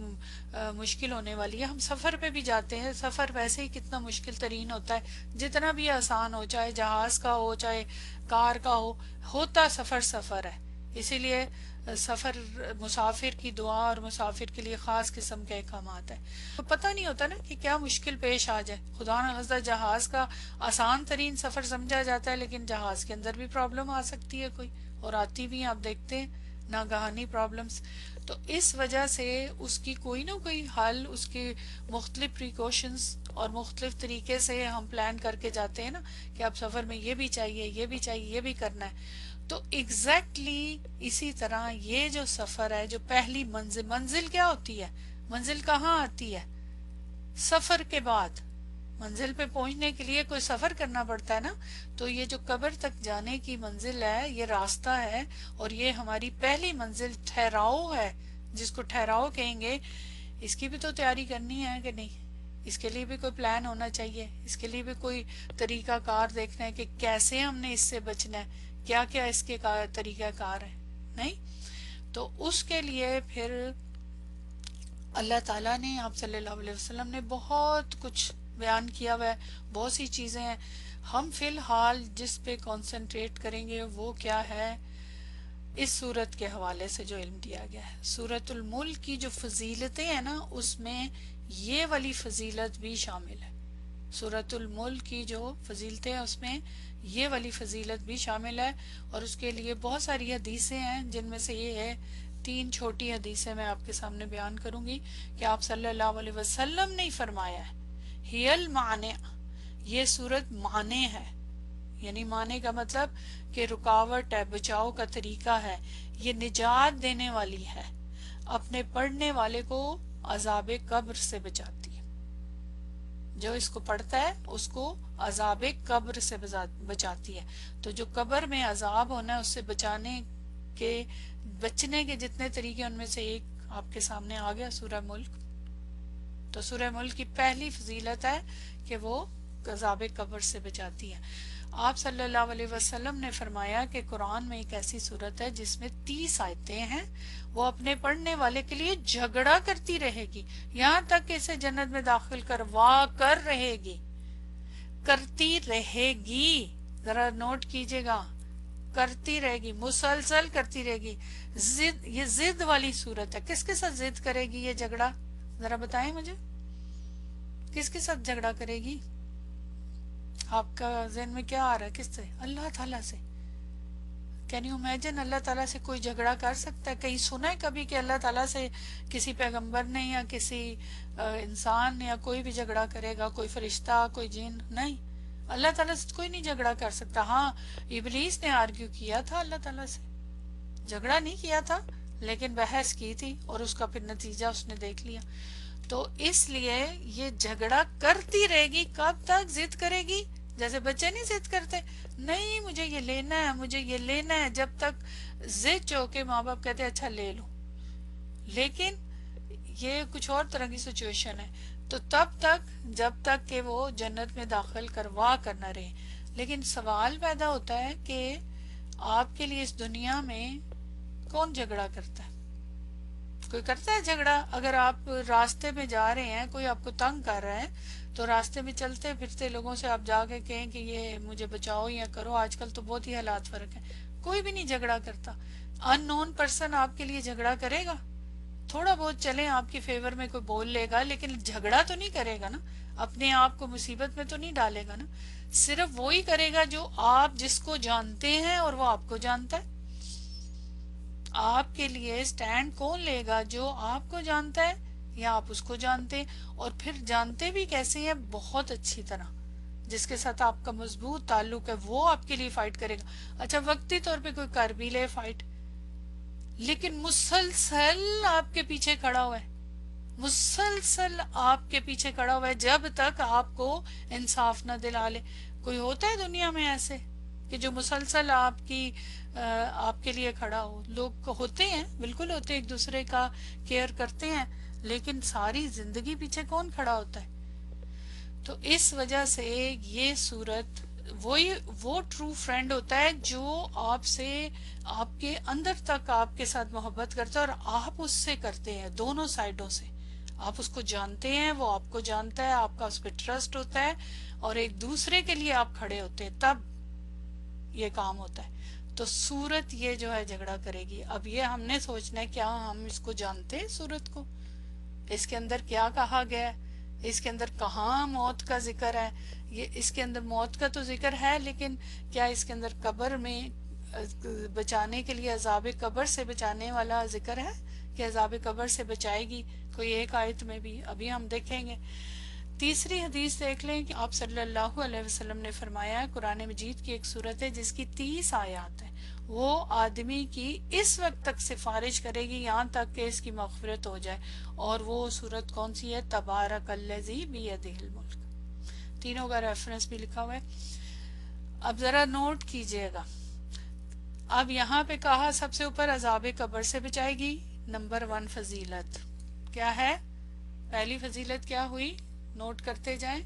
مشکل ہونے والی ہے، ہم سفر پہ بھی جاتے ہیں۔ سفر ویسے ہی کتنا مشکل ترین ہوتا ہے، جتنا بھی آسان ہو، چاہے جہاز کا ہو چاہے کار کا ہو، ہوتا سفر ہے۔ اسی لیے سفر مسافر کی دعا اور مسافر کے لیے خاص قسم کے احکامات ہے۔ تو پتہ نہیں ہوتا نا کہ کیا مشکل پیش آ جائے۔ خدا نہ خواستہ جہاز کا آسان ترین سفر سمجھا جاتا ہے، لیکن جہاز کے اندر بھی پرابلم آ سکتی ہے کوئی، اور آتی بھی ہیں، آپ دیکھتے ہیں ناگہانی پرابلمز۔ تو اس وجہ سے اس کی کوئی نہ کوئی حل، اس کی مختلف پریکاشنز اور مختلف طریقے سے ہم پلان کر کے جاتے ہیں نا کہ اب سفر میں یہ بھی چاہیے، یہ بھی چاہیے، یہ بھی کرنا ہے۔ تو ایگزیکٹلی اسی طرح یہ جو سفر ہے، جو پہلی منزل کیا ہوتی ہے؟ منزل کہاں آتی ہے؟ سفر کے بعد منزل پہ پہنچنے کے لیے کوئی سفر کرنا پڑتا ہے نا، تو یہ جو قبر تک جانے کی منزل ہے، یہ راستہ ہے، اور یہ ہماری پہلی منزل ٹھہراؤ ہے، جس کو ٹھہراؤ کہیں گے۔ اس کی بھی تو تیاری کرنی ہے کہ نہیں؟ اس کے لیے بھی کوئی پلان ہونا چاہیے، اس کے لیے بھی کوئی طریقہ کار دیکھنا ہے کہ کیسے ہم نے اس سے بچنا ہے، کیا کیا اس کے طریقہ کار ہے، نہیں؟ تو اس کے لیے پھر اللہ تعالیٰ نے، آپ صلی اللہ علیہ وسلم نے بہت کچھ بیان کیا ہوا ہے، بہت سی چیزیں ہیں۔ ہم فی الحال جس پہ کانسنٹریٹ کریں گے وہ کیا ہے؟ اس سورت کے حوالے سے جو علم دیا گیا ہے، سورت الملک کی جو فضیلتیں ہیں نا، اس میں یہ والی فضیلت بھی شامل ہے۔ سورت الملک کی جو فضیلتیں ہیں اس میں یہ والی فضیلت بھی شامل ہے، اور اس کے لیے بہت ساری حدیثیں ہیں، جن میں سے یہ ہے 3 چھوٹی حدیثیں میں آپ کے سامنے بیان کروں گی کہ آپ صلی اللہ علیہ وسلم نے فرمایا ہے، ہی المانع، یہ سورت مانع ہے، یعنی معنی کا مطلب کہ رکاوٹ ہے، بچاؤ کا طریقہ ہے، یہ نجات دینے والی ہے، اپنے پڑھنے والے کو عذاب قبر سے بچاتی ہے۔ جو اس کو پڑھتا ہے اس کو عذاب قبر سے بچاتی ہے۔ تو جو قبر میں عذاب ہونا ہے اس سے بچنے کے جتنے طریقے، ان میں سے ایک آپ کے سامنے آ گیا، سورہ ملک۔ تو سورہ ملک کی پہلی فضیلت ہے کہ وہ عذاب قبر سے بچاتی ہے۔ آپ صلی اللہ علیہ وسلم نے فرمایا کہ قرآن میں ایک ایسی صورت ہے جس میں 30 آیتیں ہیں، وہ اپنے پڑھنے والے کے لیے جھگڑا کرتی رہے گی، یہاں تک کہ اسے جنت میں داخل کروا کر رہے گی، کرتی رہے گی، ذرا نوٹ کیجئے گا، کرتی رہے گی، مسلسل کرتی رہے گی۔ یہ ضد والی صورت ہے۔ کس کے ساتھ ضد کرے گی یہ جھگڑا؟ ذرا بتائیں مجھے، کس کے ساتھ جھگڑا کرے گی؟ آپ کا ذہن میں کیا آ رہا ہے؟ کس سے؟ اللہ تعالیٰ سے۔ کین یو امیجن اللہ تعالیٰ سے کوئی جھگڑا کر سکتا ہے؟ کہیں سنا ہے کبھی کہ اللہ تعالیٰ سے کسی پیغمبر نے یا کسی انسان یا کوئی بھی جھگڑا کرے گا؟ کوئی فرشتہ، کوئی جن؟ نہیں، اللہ تعالیٰ سے کوئی نہیں جھگڑا کر سکتا۔ ہاں، ابلیس نے آرگیو کیا تھا اللہ تعالیٰ سے، جھگڑا نہیں کیا تھا لیکن بحث کی تھی، اور اس کا پھر نتیجہ اس نے دیکھ لیا۔ تو اس لیے یہ جھگڑا کرتی رہے گی۔ کب تک ضد کرے گی؟ جیسے بچے نہیں ضد کرتے، نہیں مجھے یہ لینا ہے، مجھے یہ لینا ہے، جب تک ضد چو کے ماں باپ کہتے اچھا لے لو، لیکن یہ کچھ اور طرح کی سچویشن ہے، تو تب تک جب تک کہ وہ جنت میں داخل کروا کر نہ رہے۔ لیکن سوال پیدا ہوتا ہے کہ آپ کے لیے اس دنیا میں کون جھگڑا کرتا ہے؟ کوئی کرتا ہے جھگڑا؟ اگر آپ راستے میں جا رہے ہیں، کوئی آپ کو تنگ کر رہا ہے، تو راستے میں چلتے پھرتے لوگوں سے آپ جا کے کہیں کہ یہ مجھے بچاؤ یا کرو، آج کل تو بہت ہی حالات فرق ہے، کوئی بھی نہیں جھگڑا کرتا۔ ان نون پرسن آپ کے لیے جھگڑا کرے گا؟ تھوڑا بہت چلیں آپ کے فیور میں کوئی بول لے گا، لیکن جھگڑا تو نہیں کرے گا نا، اپنے آپ کو مصیبت میں تو نہیں ڈالے گا نا. صرف وہی کرے گا جو آپ جس کو جانتے ہیں اور وہ آپ کو جانتا ہے. آپ کے لیے سٹینڈ کون لے گا؟ جو آپ کو جانتا ہے یا آپ اس کو جانتے ہیں، اور پھر جانتے بھی کیسے ہیں؟ بہت اچھی طرح. جس کے ساتھ آپ کا مضبوط تعلق ہے وہ آپ کے لیے فائٹ کرے گا. اچھا وقتی طور پہ کوئی کر بھی لے فائٹ، لیکن مسلسل آپ کے پیچھے کھڑا ہوا ہے، مسلسل آپ کے پیچھے کھڑا ہوا ہے جب تک آپ کو انصاف نہ دلا لے. کوئی ہوتا ہے دنیا میں ایسے کہ جو مسلسل آپ کے لیے کھڑا ہو؟ لوگ ہوتے ہیں، بالکل ہوتے ہیں، ایک دوسرے کا کیئر کرتے ہیں، لیکن ساری زندگی پیچھے کون کھڑا ہوتا ہے؟ تو اس وجہ سے یہ صورت وہ ٹرو فرینڈ ہوتا ہے جو آپ سے، آپ کے اندر تک آپ کے ساتھ محبت کرتا ہے، اور آپ اس سے کرتے ہیں دونوں سائڈوں سے. آپ اس کو جانتے ہیں، وہ آپ کو جانتا ہے، آپ کا اس پہ ٹرسٹ ہوتا ہے، اور ایک دوسرے کے لیے آپ کھڑے ہوتے ہیں، تب یہ کام ہوتا ہے. تو سورت یہ جو ہے جھگڑا کرے گی. اب یہ ہم نے سوچنا ہے کیا ہم اس کو جانتے ہیں؟ سورت کو، اس کے اندر کیا کہا گیا ہے، اس کے اندر کہاں موت کا ذکر ہے؟ یہ اس کے اندر موت کا تو ذکر ہے، لیکن کیا اس کے اندر قبر میں بچانے کے لیے، عذاب قبر سے بچانے والا ذکر ہے کہ عذاب قبر سے بچائے گی؟ کوئی ایک آیت میں بھی، ابھی ہم دیکھیں گے. تیسری حدیث دیکھ لیں کہ آپ صلی اللہ علیہ وسلم نے فرمایا ہے، قرآن مجید کی ایک سورت ہے جس کی 30 آیات ہیں، وہ آدمی کی اس وقت تک سفارش کرے گی یہاں تک کہ اس کی مغفرت ہو جائے. اور وہ سورت کون سی ہے؟ تبارک الذی بیدہ الملک. تینوں کا ریفرنس بھی لکھا ہوا ہے، اب ذرا نوٹ کیجئے گا. اب یہاں پہ کہا سب سے اوپر عذاب قبر سے بچائے گی. نمبر 1 فضیلت کیا ہے؟ پہلی فضیلت کیا ہوئی؟ نوٹ کرتے جائیں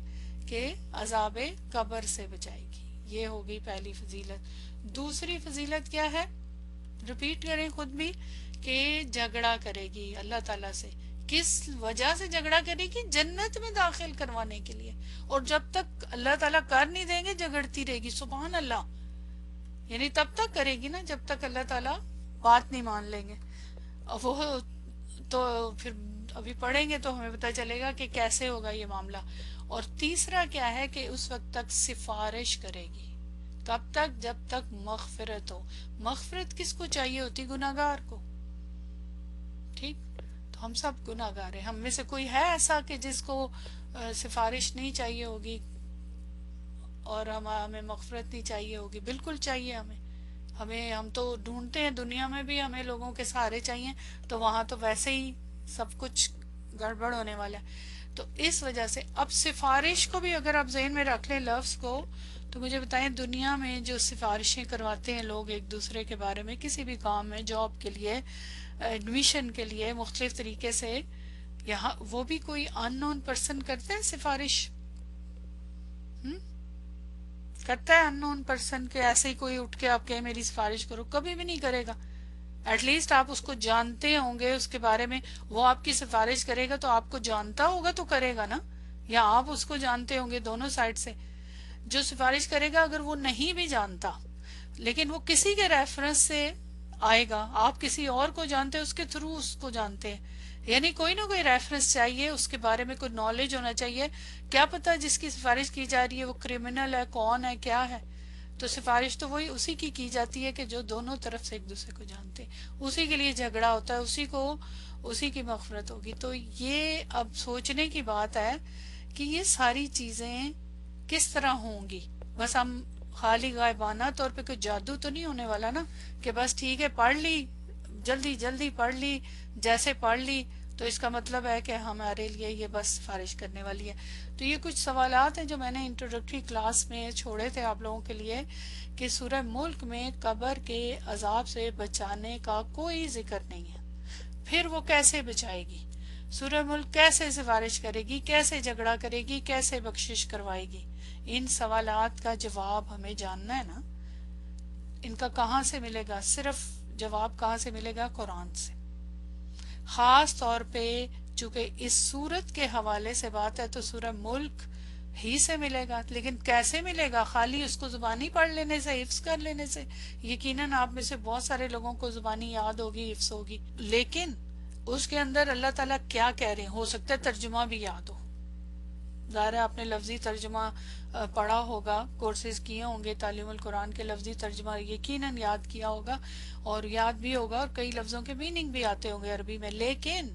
کہ عذاب قبر سے بچائے گی، یہ ہوگی پہلی فضیلت. دوسری فضیلت کیا ہے؟ ریپیٹ کریں خود بھی، کہ جھگڑا کرے گی اللہ تعالیٰ سے. کس وجہ سے جھگڑا کرے گی؟ جنت میں داخل کروانے کے لیے. اور جب تک اللہ تعالیٰ کر نہیں دیں گے جھگڑتی رہے گی. سبحان اللہ. یعنی تب تک کرے گی نا جب تک اللہ تعالیٰ بات نہیں مان لیں گے. وہ تو پھر ابھی پڑھیں گے تو ہمیں پتہ چلے گا کہ کیسے ہوگا یہ معاملہ. اور تیسرا کیا ہے کہ اس وقت تک سفارش کرے گی. کب تک؟ جب تک مغفرت ہو. مغفرت کس کو چاہیے ہوتی؟ گناہگار کو. ٹھیک، تو ہم سب گناہگار ہیں. ہم میں سے کوئی ہے ایسا کہ جس کو سفارش نہیں چاہیے ہوگی اور ہمیں مغفرت نہیں چاہیے ہوگی؟ بالکل چاہیے ہم تو ڈھونڈتے ہیں دنیا میں بھی، ہمیں لوگوں کے سہارے چاہیے، تو وہاں تو ویسے ہی سب کچھ گڑبڑ ہونے والا ہے. تو اس وجہ سے اب سفارش کو بھی اگر آپ ذہن میں رکھ لیں لفظ کو، تو مجھے بتائیں دنیا میں جو سفارشیں کرواتے ہیں لوگ ایک دوسرے کے بارے میں، کسی بھی کام میں، جاب کے لیے، ایڈمیشن کے لیے، مختلف طریقے سے، یہاں وہ بھی کوئی ان نون پرسن کرتے ہیں سفارش؟ کرتا ہے ان نون پرسن کہ ایسے ہی کوئی اٹھ کے آپ کہیں میری سفارش کرو؟ کبھی بھی نہیں کرے گا. ایٹ لیسٹ آپ اس کو جانتے ہوں گے، اس کے بارے میں وہ آپ کی سفارش کرے گا تو آپ کو جانتا ہوگا تو کرے گا نا، یا آپ اس کو جانتے ہوں گے. دونوں سائڈ سے جو سفارش کرے گا، اگر وہ نہیں بھی جانتا لیکن وہ کسی کے ریفرنس سے آئے گا، آپ کسی اور کو جانتے اس کے تھرو اس کو جانتے ہیں، یعنی کوئی نہ کوئی ریفرنس چاہیے، اس کے بارے میں کوئی نالج ہونا چاہیے. کیا پتا جس کی سفارش کی جا رہی ہے وہ کرمنل ہے، کون ہے، کیا ہے؟ تو سفارش تو وہی اسی کی جاتی ہے کہ جو دونوں طرف سے ایک دوسرے کو جانتے، اسی کے لیے جھگڑا ہوتا ہے، اسی کی مغفرت ہوگی. تو یہ اب سوچنے کی بات ہے کہ یہ ساری چیزیں کس طرح ہوں گی. بس ہم خالی غائبانہ طور پہ کوئی جادو تو نہیں ہونے والا نا کہ بس ٹھیک ہے پڑھ لی، جلدی جلدی پڑھ لی، جیسے پڑھ لی تو اس کا مطلب ہے کہ ہمارے لیے یہ بس سفارش کرنے والی ہے. تو یہ کچھ سوالات ہیں جو میں نے انٹروڈکٹری کلاس میں چھوڑے تھے آپ لوگوں کے لیے، کہ سورہ ملک میں قبر کے عذاب سے بچانے کا کوئی ذکر نہیں ہے. پھر وہ کیسے بچائے گی؟ سورہ ملک کیسے سفارش کرے گی؟ کیسے جھگڑا کرے گی؟ کیسے بخشش کروائے گی؟ ان سوالات کا جواب ہمیں جاننا ہے نا. ان کا کہاں سے ملے گا؟ صرف جواب کہاں سے ملے گا؟ قرآن سے. خاص طور پہ چونکہ اس سورت کے حوالے سے بات ہے تو سورہ ملک ہی سے ملے گا. لیکن کیسے ملے گا؟ خالی اس کو زبانی پڑھ لینے سے، حفظ کر لینے سے؟ یقیناً آپ میں سے بہت سارے لوگوں کو زبانی یاد ہوگی، حفظ ہوگی، لیکن اس کے اندر اللہ تعالیٰ کیا کہہ رہے ہیں، ہو سکتا ہے ترجمہ بھی یاد ہو، ظاہر ہے آپ نے لفظی ترجمہ پڑھا ہوگا، کورسز کیے ہوں گے تعلیم القرآن کے، لفظی ترجمہ یقیناً یاد کیا ہوگا، اور یاد بھی ہوگا، اور کئی لفظوں کے میننگ بھی آتے ہوں گے عربی میں، لیکن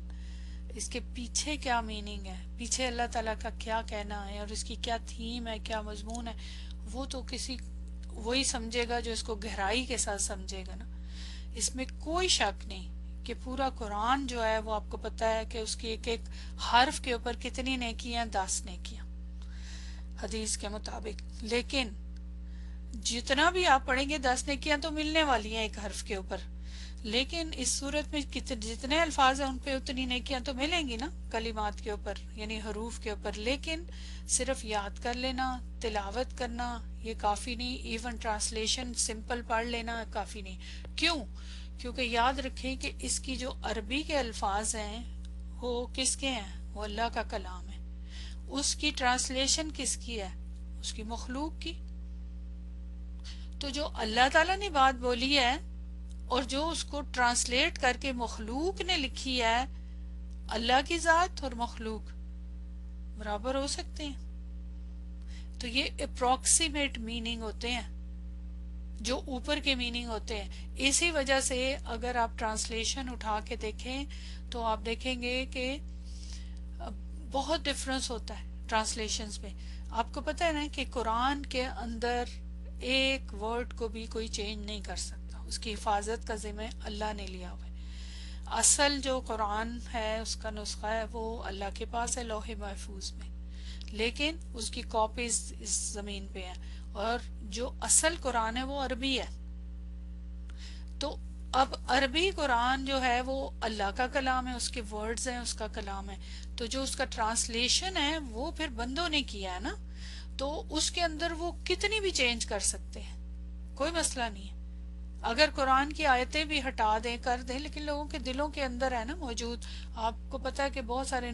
اس کے پیچھے کیا میننگ ہے، پیچھے اللہ تعالیٰ کا کیا کہنا ہے، اور اس کی کیا تھیم ہے، کیا مضمون ہے، وہ تو وہی سمجھے گا جو اس کو گہرائی کے ساتھ سمجھے گا نا۔ اس میں کوئی شک نہیں کہ پورا قرآن جو ہے وہ آپ کو پتا ہے کہ اس کی ایک ایک حرف کے اوپر کتنی نیکیاں، 10 نیکیاں حدیث کے مطابق، لیکن جتنا بھی آپ پڑھیں گے 10 نیکیاں تو ملنے والی ہیں ایک حرف کے اوپر، لیکن اس صورت میں جتنے الفاظ ہیں ان پہ اتنی نیکیاں تو ملیں گی نا کلمات کے اوپر، یعنی حروف کے اوپر، لیکن صرف یاد کر لینا، تلاوت کرنا یہ کافی نہیں، ایون ٹرانسلیشن سمپل پڑھ لینا کافی نہیں۔ کیوں؟ کیونکہ یاد رکھیں کہ اس کی جو عربی کے الفاظ ہیں وہ کس کے ہیں؟ وہ اللہ کا کلام ہے۔ اس کی ٹرانسلیشن کس کی ہے؟ اس کی مخلوق کی۔ تو جو اللہ تعالیٰ نے بات بولی ہے اور جو اس کو ٹرانسلیٹ کر کے مخلوق نے لکھی ہے، اللہ کی ذات اور مخلوق برابر ہو سکتے ہیں؟ تو یہ اپروکسیمیٹ میننگ ہوتے ہیں، جو اوپر کے میننگ ہوتے ہیں۔ اسی وجہ سے اگر آپ ٹرانسلیشن اٹھا کے دیکھیں تو آپ دیکھیں گے کہ بہت ڈفرنس ہوتا ہے ٹرانسلیشنز میں۔ آپ کو پتہ ہے نا کہ قرآن کے اندر ایک ورڈ کو بھی کوئی چینج نہیں کر سکتا، اس کی حفاظت کا ذمہ اللہ نے لیا ہوا ہے۔ اصل جو قرآن ہے اس کا نسخہ ہے وہ اللہ کے پاس ہے لوح محفوظ میں، لیکن اس کی کاپیز اس زمین پہ ہیں، اور جو اصل قرآن ہے وہ عربی ہے۔ تو اب عربی قرآن جو ہے وہ اللہ کا کلام ہے، اس کے ورڈز ہیں، اس کا کلام ہے، تو جو اس کا ٹرانسلیشن ہے وہ پھر بندوں نے کیا ہے نا، تو اس کے اندر وہ کتنی بھی چینج کر سکتے ہیں، کوئی مسئلہ نہیں ہے۔ اگر قرآن کی آیتیں بھی ہٹا دیں کر دیں، لیکن لوگوں کے دلوں کے اندر ہے نا موجود۔ آپ کو پتا ہے کہ بہت سارے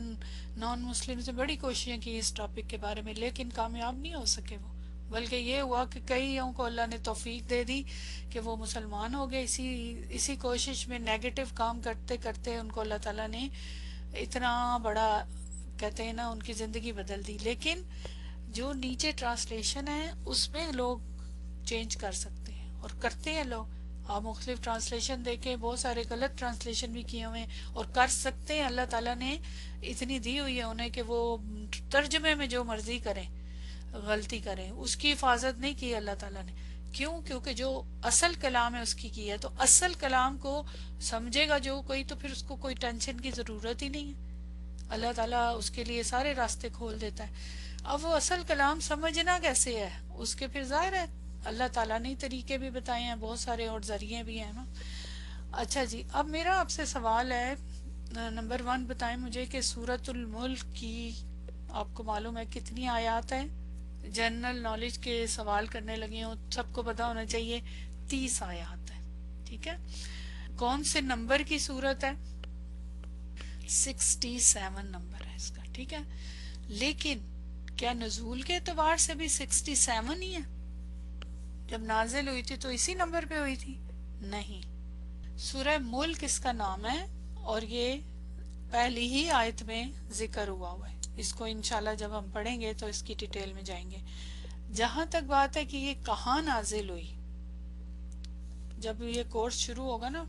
نان مسلم سے بڑی کوششیں کی اس ٹاپک کے بارے میں، لیکن کامیاب نہیں ہو سکے وہ، بلکہ یہ ہوا کہ کئیوں کو اللہ نے توفیق دے دی کہ وہ مسلمان ہو گئے، اسی کوشش میں نیگیٹو کام کرتے کرتے ان کو اللہ تعالیٰ نے اتنا بڑا کہتے ہیں نا ان کی زندگی بدل دی۔ لیکن جو نیچے ٹرانسلیشن ہے اس میں لوگ چینج کر سکتے ہیں اور کرتے ہیں لوگ۔ آپ مختلف ٹرانسلیشن دیکھیں، بہت سارے غلط ٹرانسلیشن بھی کیے ہوئے ہیں اور کر سکتے ہیں، اللہ تعالیٰ نے اتنی دی ہوئی ہے انہیں کہ وہ ترجمے میں جو مرضی کریں، غلطی کریں، اس کی حفاظت نہیں کی اللہ تعالیٰ نے۔ کیوں؟ کیونکہ جو اصل کلام ہے اس کی ہے، تو اصل کلام کو سمجھے گا جو کوئی تو پھر اس کو کوئی ٹینشن کی ضرورت ہی نہیں ہے، اللہ تعالیٰ اس کے لیے سارے راستے کھول دیتا ہے۔ اب وہ اصل کلام سمجھنا کیسے ہے، اس کے پھر ظاہر ہے اللہ تعالیٰ نے طریقے بھی بتائے ہیں، بہت سارے اور ذریعے بھی ہیں نا۔ اچھا جی، اب میرا آپ سے سوال ہے، نمبر 1 بتائیں مجھے کہ سورۃ الملک کی آپ کو معلوم ہے کتنی آیات ہیں؟ جنرل نالج کے سوال کرنے لگے ہوں، سب کو پتا ہونا چاہیے 30 آیات ہیں، ٹھیک ہے؟ کون سے نمبر کی سورت ہے؟ 67 نمبر ہے اس کا، ٹھیک ہے؟ لیکن کیا نزول کے اعتبار سے بھی 67 ہی ہے؟ جب نازل ہوئی تھی تو اسی نمبر پہ ہوئی تھی؟ نہیں، سورہ ملک اس کا نام ہے، اور یہ پہلی ہی آیت میں ذکر ہوا ہے۔ اس کو انشاءاللہ جب ہم پڑھیں گے تو اس کی ڈیٹیل میں جائیں گے۔ جہاں تک بات ہے کہ یہ کہاں نازل ہوئی، جب یہ کورس شروع ہوگا نا،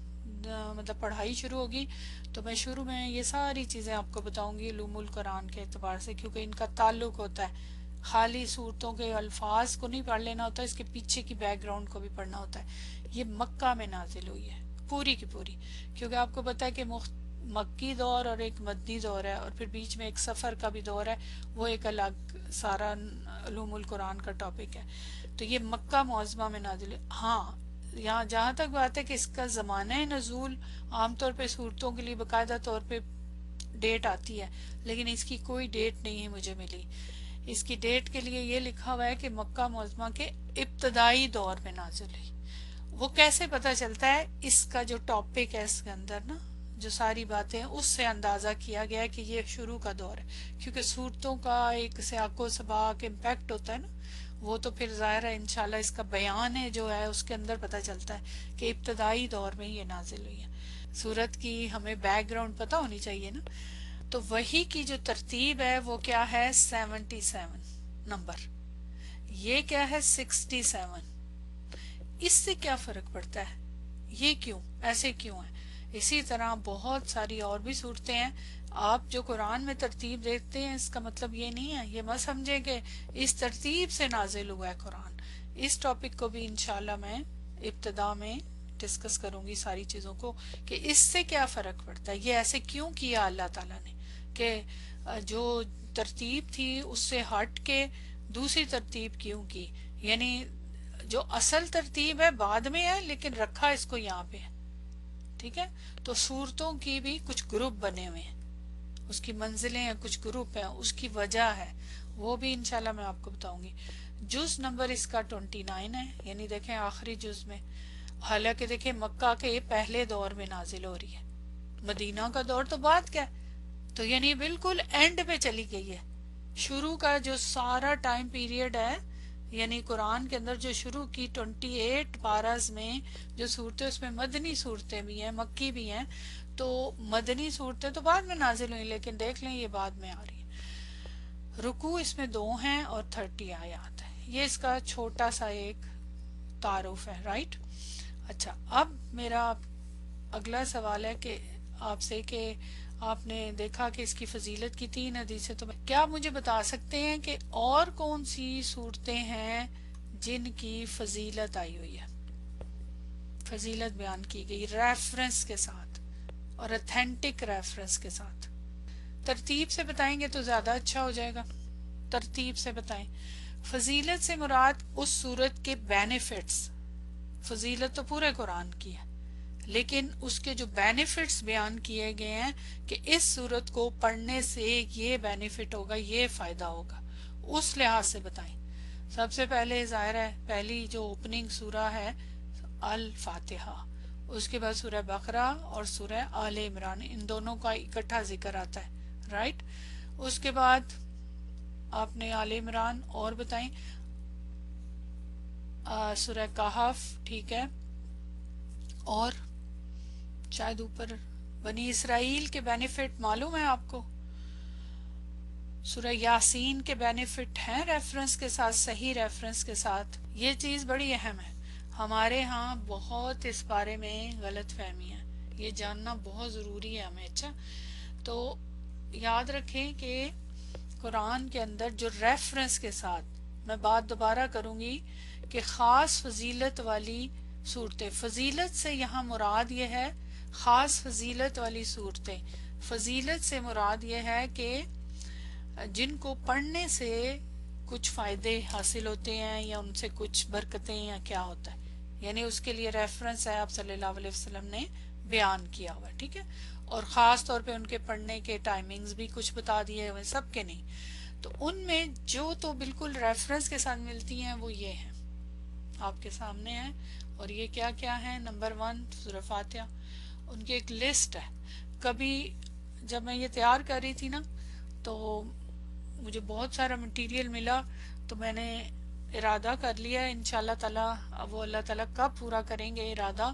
مطلب پڑھائی شروع ہوگی، تو میں شروع میں یہ ساری چیزیں آپ کو بتاؤں گی علوم القرآن کے اعتبار سے، کیونکہ ان کا تعلق ہوتا ہے، خالی صورتوں کے الفاظ کو نہیں پڑھ لینا ہوتا، اس کے پیچھے کی بیک گراؤنڈ کو بھی پڑھنا ہوتا ہے۔ یہ مکہ میں نازل ہوئی ہے پوری کی پوری، کیونکہ آپ کو پتا ہے کہ مکی دور اور ایک مدنی دور ہے، اور پھر بیچ میں ایک سفر کا بھی دور ہے، وہ ایک الگ سارا علوم القرآن کا ٹاپک ہے۔ تو یہ مکہ معظمہ میں نازل ہے۔ ہاں، یہاں جہاں تک بات ہے کہ اس کا زمانہ نزول عام طور پہ صورتوں کے لیے باقاعدہ طور پہ ڈیٹ آتی ہے، لیکن اس کی کوئی ڈیٹ نہیں ہے مجھے ملی۔ اس کی ڈیٹ کے لیے یہ لکھا ہوا ہے کہ مکہ معظمہ کے ابتدائی دور میں نازل ہوئی۔ وہ کیسے پتہ چلتا ہے؟ اس کا جو ٹاپک ہے اس کے اندر نا، جو ساری باتیں اس سے اندازہ کیا گیا ہے کہ یہ شروع کا دور ہے، کیونکہ صورتوں کا ایک سیاق و سباق امپیکٹ ہوتا ہے نا، وہ تو پھر ظاہر ہے انشاءاللہ اس کا بیان ہے جو ہے اس کے اندر پتہ چلتا ہے کہ ابتدائی دور میں یہ نازل ہوئی ہے۔ سورت کی ہمیں بیک گراؤنڈ پتہ ہونی چاہیے نا. تو وہی کی جو ترتیب ہے وہ کیا ہے 77 نمبر، یہ کیا ہے 67. اس سے کیا فرق پڑتا ہے؟ یہ کیوں ایسے کیوں ہے؟ اسی طرح بہت ساری اور بھی صورتیں ہیں. آپ جو قرآن میں ترتیب دیکھتے ہیں اس کا مطلب یہ نہیں ہے، یہ مت سمجھیں کہ اس ترتیب سے نازل ہوا ہے قرآن. اس ٹاپک کو بھی انشاءاللہ میں ابتدا میں ڈسکس کروں گی ساری چیزوں کو کہ اس سے کیا فرق پڑتا ہے، یہ ایسے کیوں کیا اللہ تعالیٰ نے کہ جو ترتیب تھی اس سے ہٹ کے دوسری ترتیب کیوں کی. یعنی جو اصل ترتیب ہے بعد میں ہے لیکن رکھا اس کو یہاں پہ ہے. ٹھیک ہے، تو صورتوں کی بھی کچھ گروپ بنے ہوئے ہیں، اس کی منزلیں ہیں، کچھ گروپ ہیں، اس کی وجہ ہے، وہ بھی انشاءاللہ میں آپ کو بتاؤں گی. جز نمبر اس کا 29 ہے، یعنی دیکھیں آخری جز میں. حالانکہ دیکھیں مکہ کے پہلے دور میں نازل ہو رہی ہے، مدینہ کا دور تو بعد کا ہے، تو یعنی بالکل اینڈ پہ چلی گئی ہے. شروع کا جو سارا ٹائم پیریڈ ہے، یعنی قرآن کے اندر جو شروع کی 28 پاراز میں جو صورتیں، اس میں مدنی صورتیں بھی ہیں، مکی بھی ہیں. تو مدنی صورتیں تو بعد میں نازل ہوئی، لیکن دیکھ لیں یہ بعد میں آ رہی ہیں. رکوع اس میں 2 ہیں اور 30 آیات ہیں. یہ اس کا چھوٹا سا ایک تعارف ہے، رائٹ. اچھا، اب میرا اگلا سوال ہے کہ آپ سے کہ آپ نے دیکھا کہ اس کی فضیلت کی 3 حدیثیں، تو کیا آپ مجھے بتا سکتے ہیں کہ اور کون سی صورتیں ہیں جن کی فضیلت آئی ہوئی ہے، فضیلت بیان کی گئی ریفرنس کے ساتھ اور اتھینٹک ریفرنس کے ساتھ؟ ترتیب سے بتائیں گے تو زیادہ اچھا ہو جائے گا. ترتیب سے بتائیں. فضیلت سے مراد اس صورت کے بینیفٹس، فضیلت تو پورے قرآن کی ہے لیکن اس کے جو بینیفٹس بیان کیے گئے ہیں کہ اس صورت کو پڑھنے سے یہ بینیفٹ ہوگا، یہ فائدہ ہوگا، اس لحاظ سے بتائیں. سب سے پہلے ظاہر ہے پہلی جو اوپننگ سورہ ہے الفاتحہ، اس کے بعد سورہ بقرہ اور سورہ آل عمران، ان دونوں کا اکٹھا ذکر آتا ہے، رائٹ. اس کے بعد آپ نے آل عمران اور بتائیں، سورہ کہف، ٹھیک ہے، اور شاید اوپر بنی اسرائیل کے بینیفٹ معلوم ہے آپ کو. سورہ یاسین کے بینیفٹ ہیں ریفرنس کے ساتھ، صحیح ریفرنس کے ساتھ. یہ چیز بڑی اہم ہے، ہمارے ہاں بہت اس بارے میں غلط فہمی ہے، یہ جاننا بہت ضروری ہے ہمیں. اچھا، تو یاد رکھیں کہ قرآن کے اندر جو ریفرنس کے ساتھ، میں بات دوبارہ کروں گی کہ خاص فضیلت والی صورتیں، فضیلت سے یہاں مراد یہ ہے خاص فضیلت والی صورتیں. فضیلت سے مراد یہ ہے کہ جن کو پڑھنے سے کچھ فائدے حاصل ہوتے ہیں یا ان سے کچھ برکتیں یا کیا ہوتا ہے، یعنی اس کے لیے ریفرنس ہے آپ صلی اللہ علیہ وسلم نے بیان کیا ہوا، ٹھیک ہے. اور خاص طور پہ ان کے پڑھنے کے ٹائمنگز بھی کچھ بتا دیے ہوئے، سب کے نہیں. تو ان میں جو تو بالکل ریفرنس کے ساتھ ملتی ہیں وہ یہ ہیں، آپ کے سامنے ہیں. اور یہ کیا کیا ہیں؟ نمبر 1 سورہ فاتحہ، ان کی ایک لسٹ ہے. کبھی جب میں یہ تیار کر رہی تھی نا تو مجھے بہت سارا مٹیریل ملا، تو میں نے ارادہ کر لیا ہے انشاءاللہ تعالیٰ، اب وہ اللہ تعالیٰ کب پورا کریں گے ارادہ،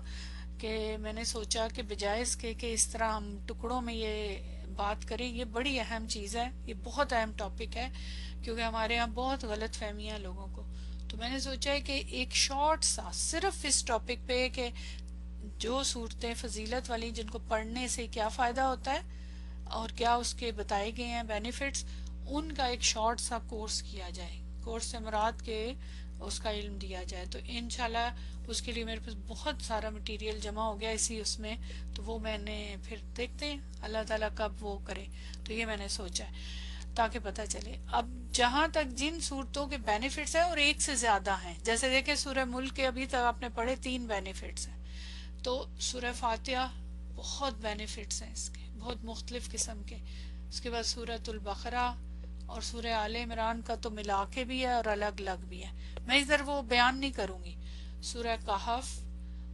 کہ میں نے سوچا کہ بجائے اس کے کہ اس طرح ہم ٹکڑوں میں یہ بات کریں، یہ بڑی اہم چیز ہے، یہ بہت اہم ٹاپک ہے کیونکہ ہمارے یہاں بہت غلط فہمیاں لوگوں کو. تو میں نے سوچا ہے کہ ایک شارٹ سا صرف اس ٹاپک پہ کہ جو صورتیں فضیلت والی جن کو پڑھنے سے کیا فائدہ ہوتا ہے اور کیا اس کے بتائے گئے ہیں بینیفٹس، ان کا ایک شارٹ سا کورس کیا جائے. کورس سے مراد کے اس کا علم دیا جائے. تو انشاءاللہ اس کے لیے میرے پاس بہت سارا مٹیریل جمع ہو گیا اسی اس میں، تو وہ میں نے پھر دیکھتے ہیں اللہ تعالیٰ کب وہ کرے. تو یہ میں نے سوچا ہے تاکہ پتہ چلے. اب جہاں تک جن صورتوں کے بینیفٹس ہیں اور ایک سے زیادہ ہیں، جیسے دیکھیں سورہ ملک کے ابھی تک آپ نے پڑھے 3 بینیفٹس ہیں، تو سورہ فاتحہ بہت بینیفٹس ہیں اس کے، بہت مختلف قسم کے. اس کے بعد سورۃ البقرہ اور سورہ آل عمران کا تو ملا کے بھی ہے اور الگ الگ بھی ہے، میں ادھر وہ بیان نہیں کروں گی. سورہ کہف،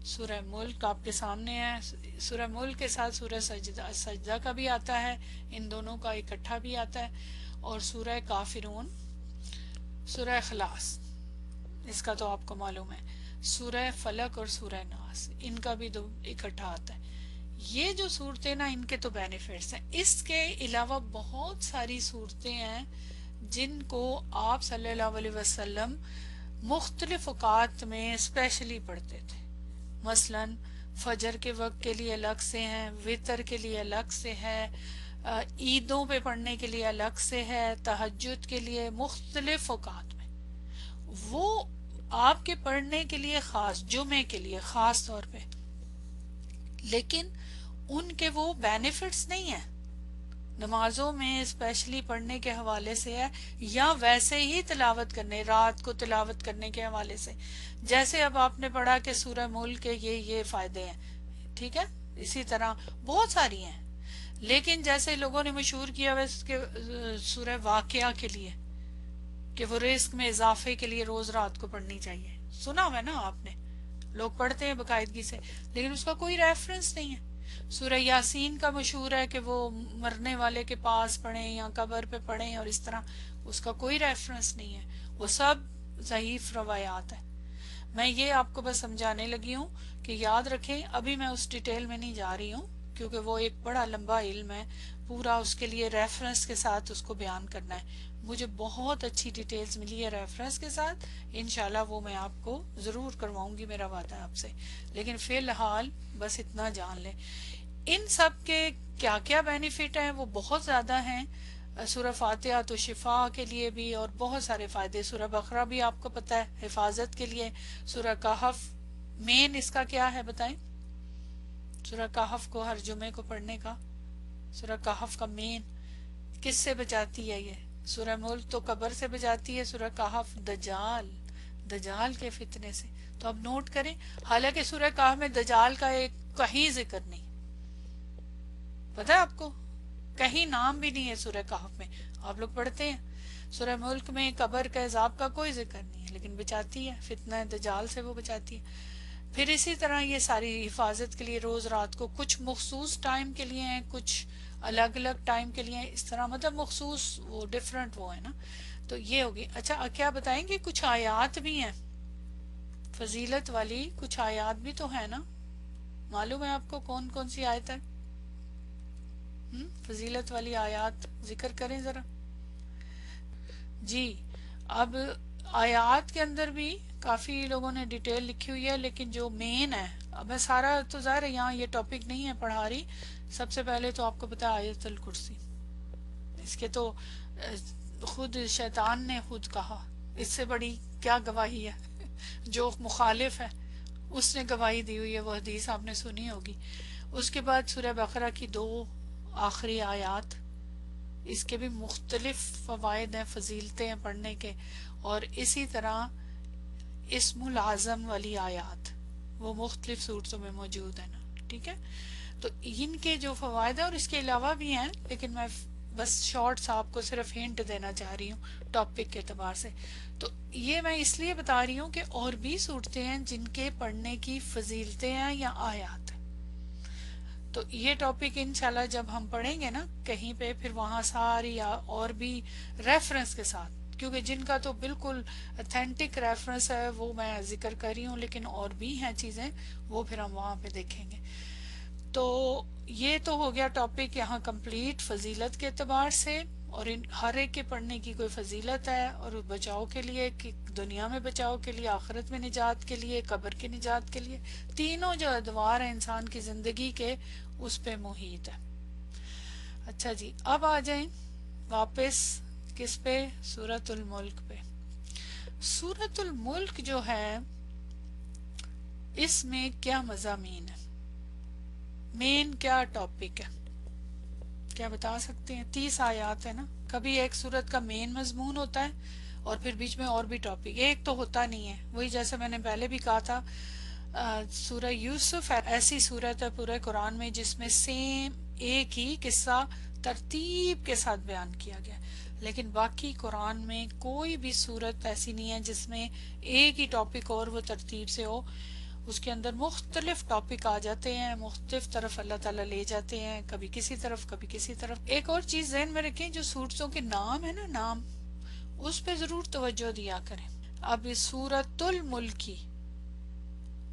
سورہ ملک آپ کے سامنے ہے، سورہ ملک کے ساتھ سورہ سجدہ کا بھی آتا ہے، ان دونوں کا اکٹھا بھی آتا ہے. اور سورہ کافرون، سورہ اخلاص، اس کا تو آپ کو معلوم ہے، سورہ فلق اور سورہ ناس، ان کا بھی دو اکٹھا آتا ہے. یہ جو صورتیں نا ان کے تو بینیفٹس ہیں. اس کے علاوہ بہت ساری صورتیں ہیں جن کو آپ صلی اللہ علیہ وسلم مختلف اوقات میں اسپیشلی پڑھتے تھے. مثلا فجر کے وقت کے لیے الگ سے ہیں، وتر کے لیے الگ سے ہے، عیدوں پہ پڑھنے کے لیے الگ سے ہے، تہجد کے لیے مختلف اوقات میں. وہ آپ کے پڑھنے کے لیے خاص، جمعے کے لیے خاص طور پہ، لیکن ان کے وہ بینیفٹس نہیں ہیں. نمازوں میں اسپیشلی پڑھنے کے حوالے سے ہے، یا ویسے ہی تلاوت کرنے، رات کو تلاوت کرنے کے حوالے سے. جیسے اب آپ نے پڑھا کہ سورہ ملک کے یہ فائدے ہیں، ٹھیک ہے، اسی طرح بہت ساری ہیں. لیکن جیسے لوگوں نے مشہور کیا ویسے کہ سورہ واقعہ کے لیے کہ وہ رزق میں اضافے کے لیے روز رات کو پڑھنی چاہیے، سنا ہوا نا آپ نے، لوگ پڑھتے ہیں باقاعدگی سے، لیکن اس کا کوئی ریفرنس نہیں ہے. سورہ یاسین کا مشہور ہے کہ وہ مرنے والے کے پاس پڑھیں یا قبر پہ پڑھیں، اور اس طرح اس کا کوئی ریفرنس نہیں ہے. وہ سب ضعیف روایات ہیں. میں یہ آپ کو بس سمجھانے لگی ہوں کہ یاد رکھیں. ابھی میں اس ڈیٹیل میں نہیں جا رہی ہوں کیونکہ وہ ایک بڑا لمبا علم ہے، پورا اس کے لیے ریفرنس کے ساتھ اس کو بیان کرنا ہے. مجھے بہت اچھی ڈیٹیلز ملی ہے ریفرنس کے ساتھ، انشاءاللہ وہ میں آپ کو ضرور کرواؤں گی، میرا وعدہ ہے آپ سے. لیکن فی الحال بس اتنا جان لیں. ان سب کے کیا کیا بینیفٹ ہیں وہ بہت زیادہ ہیں. سورہ فاتحہ تو شفا کے لیے بھی اور بہت سارے فائدے. سورہ بقرہ بھی آپ کو پتہ ہے حفاظت کے لیے. سورہ کہف مین اس کا کیا ہے بتائیں؟ سورہ کہف کو ہر جمعے کو پڑھنے کا، سورہ کہف کا مین کس سے بچاتی ہے؟ یہ سورہ ملک تو قبر سے بچاتی ہے، سورہ کہف دجال کے فتنے سے. تو اب نوٹ کریں، حالانکہ سورہ کہف میں دجال کا ایک کہیں ذکر نہیں، پتہ ہے آپ کو، کہیں نام بھی نہیں ہے سورہ کہف میں. آپ لوگ پڑھتے ہیں سورہ ملک میں قبر کا عذاب کا کوئی ذکر نہیں ہے، لیکن بچاتی ہے فتنہ دجال سے، وہ بچاتی ہے. پھر اسی طرح یہ ساری حفاظت کے لیے روز رات کو، کچھ مخصوص ٹائم کے لیے ہیں، کچھ الگ الگ ٹائم کے لیے، اس طرح مطلب مخصوص وہ ڈیفرنٹ وہ ہے نا. تو یہ ہوگی. اچھا کیا بتائیں گے، کچھ آیات بھی ہیں فضیلت والی، کچھ آیات بھی تو ہے نا؟ معلوم ہے آپ کو کون کون سی آیت ہے فضیلت والی آیات؟ ذکر کریں ذرا. جی اب آیات کے اندر بھی کافی لوگوں نے ڈیٹیل لکھی ہوئی ہے، لیکن جو مین ہے، اب میں سارا تو ظاہر ہے یہاں یہ ٹاپک نہیں ہے پڑھا رہی. سب سے پہلے تو آپ کو پتا ہے آیت الکرسی، اس کے تو خود شیطان نے خود کہا، اس سے بڑی کیا گواہی ہے؟ جو مخالف ہے اس نے گواہی دی ہوئی ہے، وہ حدیث آپ نے سنی ہوگی. اس کے بعد سورہ بقرہ کی 2 آخری آیات، اس کے بھی مختلف فوائد ہیں، فضیلتیں ہیں پڑھنے کے. اور اسی طرح اسم العظم والی آیات وہ مختلف صورتوں میں موجود ہیں نا، ٹھیک ہے. تو ان کے جو فوائد ہیں، اور اس کے علاوہ بھی ہیں، لیکن میں بس شارٹس آپ کو صرف ہنٹ دینا چاہ رہی ہوں ٹاپک کے اعتبار سے. تو یہ میں اس لیے بتا رہی ہوں کہ اور بھی صورتیں ہیں جن کے پڑھنے کی فضیلتیں ہیں یا آیات ہیں. تو یہ ٹاپک انشاءاللہ جب ہم پڑھیں گے نا کہیں پہ، پھر وہاں ساری اور بھی ریفرنس کے ساتھ، کیونکہ جن کا تو بالکل اتھینٹک ریفرنس ہے وہ میں ذکر کر رہی ہوں، لیکن اور بھی ہیں چیزیں، وہ پھر ہم وہاں پہ دیکھیں گے. تو یہ تو ہو گیا ٹاپک یہاں کمپلیٹ فضیلت کے اعتبار سے، اور ان ہر ایک کے پڑھنے کی کوئی فضیلت ہے، اور بچاؤ کے لیے کہ دنیا میں بچاؤ کے لیے، آخرت میں نجات کے لیے، قبر کی نجات کے لیے، تینوں جو ادوار ہیں انسان کی زندگی کے اس پہ محیط ہے. اچھا جی، اب آ جائیں واپس کس پہ؟ سورۃ الملک پہ. سورۃ الملک جو ہے اس میں کیا مضامین ہے، مین کیا ٹاپک ہے، کیا بتا سکتے ہیں؟ 30 آیات ہے نا. کبھی ایک سورت کا مین مضمون ہوتا ہے اور پھر بیچ میں اور بھی ٹاپک، ایک تو ہوتا نہیں ہے. وہی جیسے میں نے پہلے بھی کہا تھا، سورہ یوسف ایسی سورت ہے پورے قرآن میں جس میں سیم ایک ہی قصہ ترتیب کے ساتھ بیان کیا گیا، لیکن باقی قرآن میں کوئی بھی سورت ایسی نہیں ہے جس میں ایک ہی ٹاپک اور وہ ترتیب سے ہو. اس کے اندر مختلف ٹاپک آ جاتے ہیں، مختلف طرف اللہ تعالیٰ لے جاتے ہیں، کبھی کسی طرف کبھی کسی طرف. ایک اور چیز ذہن میں رکھیں، جو سورتوں کے نام ہے نا، نام، اس پہ ضرور توجہ دیا کریں. اب سورۃ الملک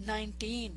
19।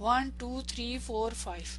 1 2 3 4 5।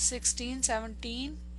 16 17